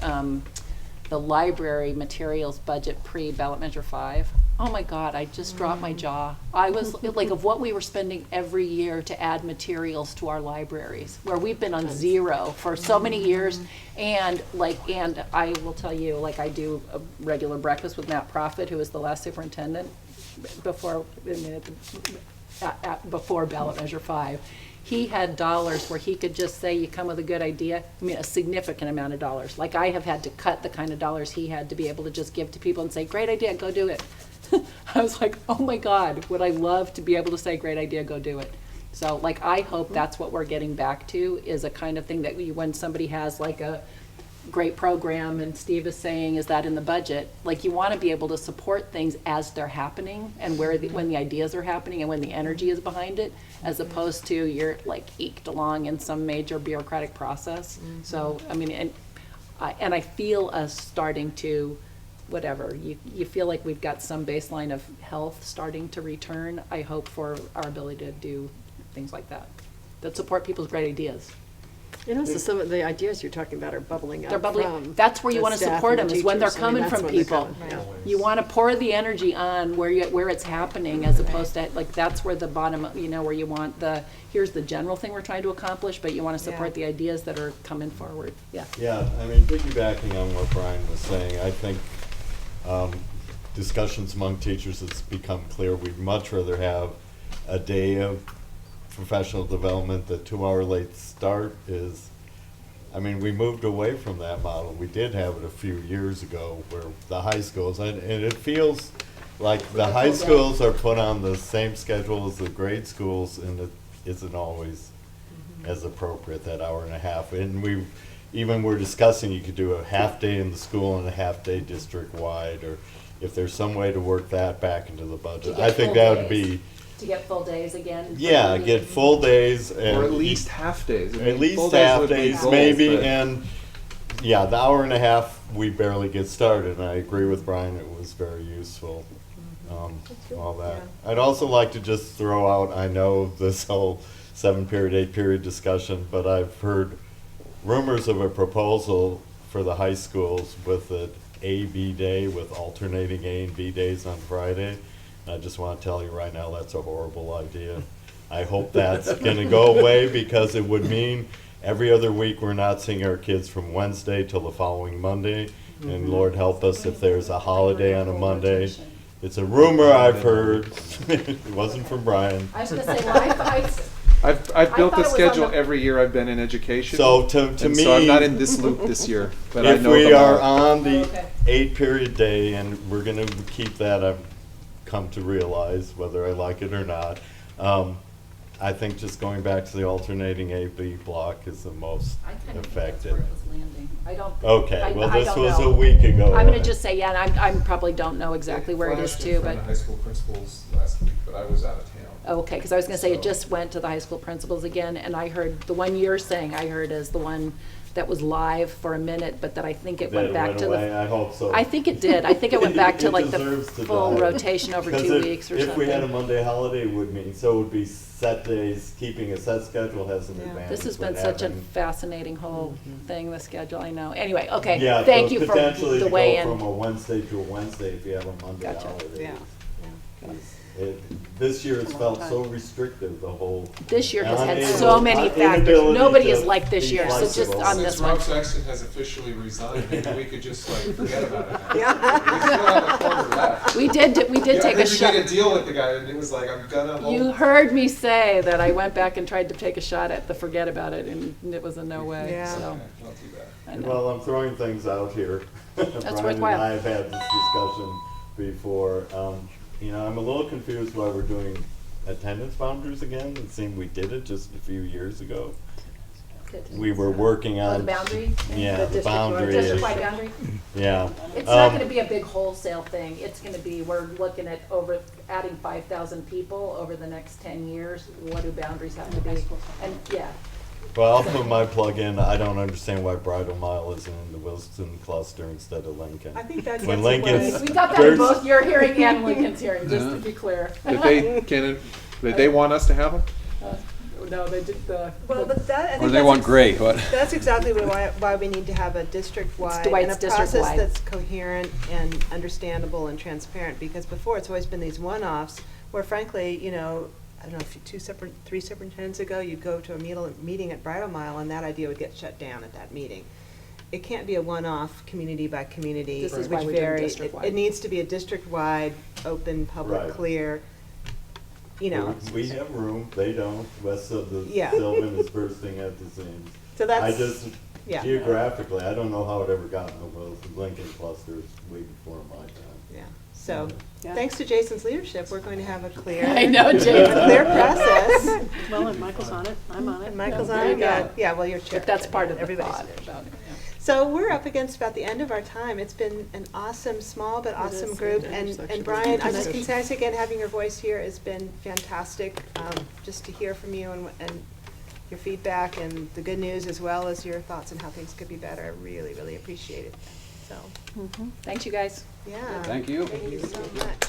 the library materials budget pre-ballot measure 5. Oh my God, I just dropped my jaw. I was like, of what we were spending every year to add materials to our libraries, where we've been on zero for so many years. And I will tell you, like, I do a regular breakfast with Matt Profit, who was the last superintendent before ballot measure 5. He had dollars where he could just say, you come with a good idea. I mean, a significant amount of dollars. Like, I have had to cut the kind of dollars he had to be able to just give to people and say, great idea, go do it. I was like, oh my God, would I love to be able to say, great idea, go do it. So, like, I hope that's what we're getting back to, is a kind of thing that when somebody has like a great program, and Steve is saying, is that in the budget? Like, you want to be able to support things as they're happening, and when the ideas are happening and when the energy is behind it, as opposed to you're like eked along in some major bureaucratic process. So, I mean, and I feel us starting to, whatever, you feel like we've got some baseline of health starting to return. I hope for our ability to do things like that support people's great ideas. And also some of the ideas you're talking about are bubbling up. They're bubbling. From That's where you want to staff support and them, is when they're teachers. I mean, coming that's from when they're people. coming. Yeah. You want to pour the energy on where it's happening, as opposed to, like, that's where the bottom, where you want here's the general thing we're trying to accomplish, but you want to support the ideas that are coming forward. Yeah. Yeah, I mean, piggybacking on what Brian was saying, I think discussions among teachers, it's become clear we'd much rather have a day of professional development, the 2-hour late start is, I mean, we moved away from that model. We did have it a few years ago where the high schools, and it feels like the high schools are put on the same schedule as the grade schools, and it isn't always as appropriate, that hour and a half. And we even were discussing you could do a half day in the school and a half day district wide, or if there's some way to work that back into the budget. I think that would be, To get full days again? yeah, get full days. And Or at least half days. I mean, at least full days half would be days, goals, maybe, but- and yeah, the hour and a half, we barely get started, and I agree with Brian, it was very useful, all that. I'd also like to just throw out, I know this whole 7-period, 8-period discussion, but I've heard rumors of a proposal for the high schools with an A-B day with alternating A and B days on Friday. I just want to tell you right now, that's a horrible idea. I hope that's going to go away, because it would mean every other week we're not seeing our kids from Wednesday till the following Monday. And Lord help us if there's a holiday on a Monday. It's a rumor I've heard. It wasn't from Brian. I was gonna say, well, I've built thought the it was on schedule the- every year I've been in education. So to and me, so I'm not in this loop this year, but I if know we them are all. on the okay. 8-period day, and we're going to keep that, I've come to realize, whether I like it or not, I think just going back to the alternating A-B block is the most I kind of think that's effective. where it was landing. I don't. Okay, well, I this don't was know. a week ago. I'm gonna just say, yeah, and I'm probably don't know exactly where it is too, but. high school principals last week, but I was out of town. Okay, because I was gonna say, it just went to the high school principals again, and I heard, the one you're saying, I heard is the one that was live for a minute, but that I think it went That back went to away, the. I hope so. I think it did. I think it went back to It like the deserves to full die. rotation over 'Cause 2 if- weeks or If we had a something. Monday holiday, it would mean, so it would be set days, keeping a set schedule has an Yeah. advantage. This has when been such a having- fascinating whole thing, the schedule, I know. Anyway, okay, Yeah, thank so you for potentially the to way go from in. a Wednesday to a Wednesday if you have a Monday Gotcha. holiday. Yeah. This year it's felt so restrictive, the whole. This year has had unable- so many factors. inability Nobody to is like this be year, so just flexible. on this one. Sexton has officially resigned, maybe we could just like forget about it. Yeah. We did take a shot. We made a deal with the guy, and it was like, I'm gonna hold. You heard me say that I went back and tried to take a shot at the forget about it, and it was a no way, Yeah. so. Okay, I'll do that. I know. Well, I'm throwing things out here. Brian and worthwhile. I have had this discussion before. I'm a little confused why we're doing attendance boundaries again. It seemed we did it just a few years ago. We were working Oh, on. the boundary thing? Yeah, The the district-wide- boundary. District-wide boundary? Yeah. It's not gonna be a big wholesale thing. It's gonna be, we're looking at adding 5,000 people over the next 10 years. What do boundaries have to be? And, yeah, Well, I'll put my plug in. I don't understand why Bridal Mile isn't in the Wilson cluster instead of Lincoln. I think that When gets away. Lincoln's- we got that in There's- both your hearing and Lincoln's hearing, just to Yeah. be clear. Did they want us to have them? No, they did Well, but that, I think Or they that's want gray, what? That's exactly why we need to have a district-wide why and a it's process district-wide. that's coherent and understandable and transparent, because before it's always been these one-offs where frankly, I don't know, if 3 superintendents ago, you'd go to a meeting at Bridal Mile and that idea would get shut down at that meeting. It can't be a one-off, community by community. This is which why we're doing vary. district-wide. It needs to be a district-wide, open, public, Right. clear, We have room, they don't. West of the Yeah. Sylvan is bursting at the seams. So that's- I just, yeah. geographically, I don't know how it ever got in the Lincoln cluster. It's way before my time. Yeah, so, Yeah. thanks to Jason's leadership, we're going to have a clear. I know, Jason. a clear process. Well, and Michael's on it, I'm on it. And Michael's Yeah, on there it, you yeah, go. yeah, well, you're chair. But that's part of the Everybody's thought chair. about it, yeah. So we're up against about the end of our time. It's been an awesome, small but awesome is. group. Yeah, And it's actually Brian, I been just good. can say again, having your voice here has been fantastic, just to hear from you and your feedback and the good news as well as your thoughts on how things could be better. I really, really appreciate it. So, Thanks, you guys. yeah. Thank you. Thank you so much.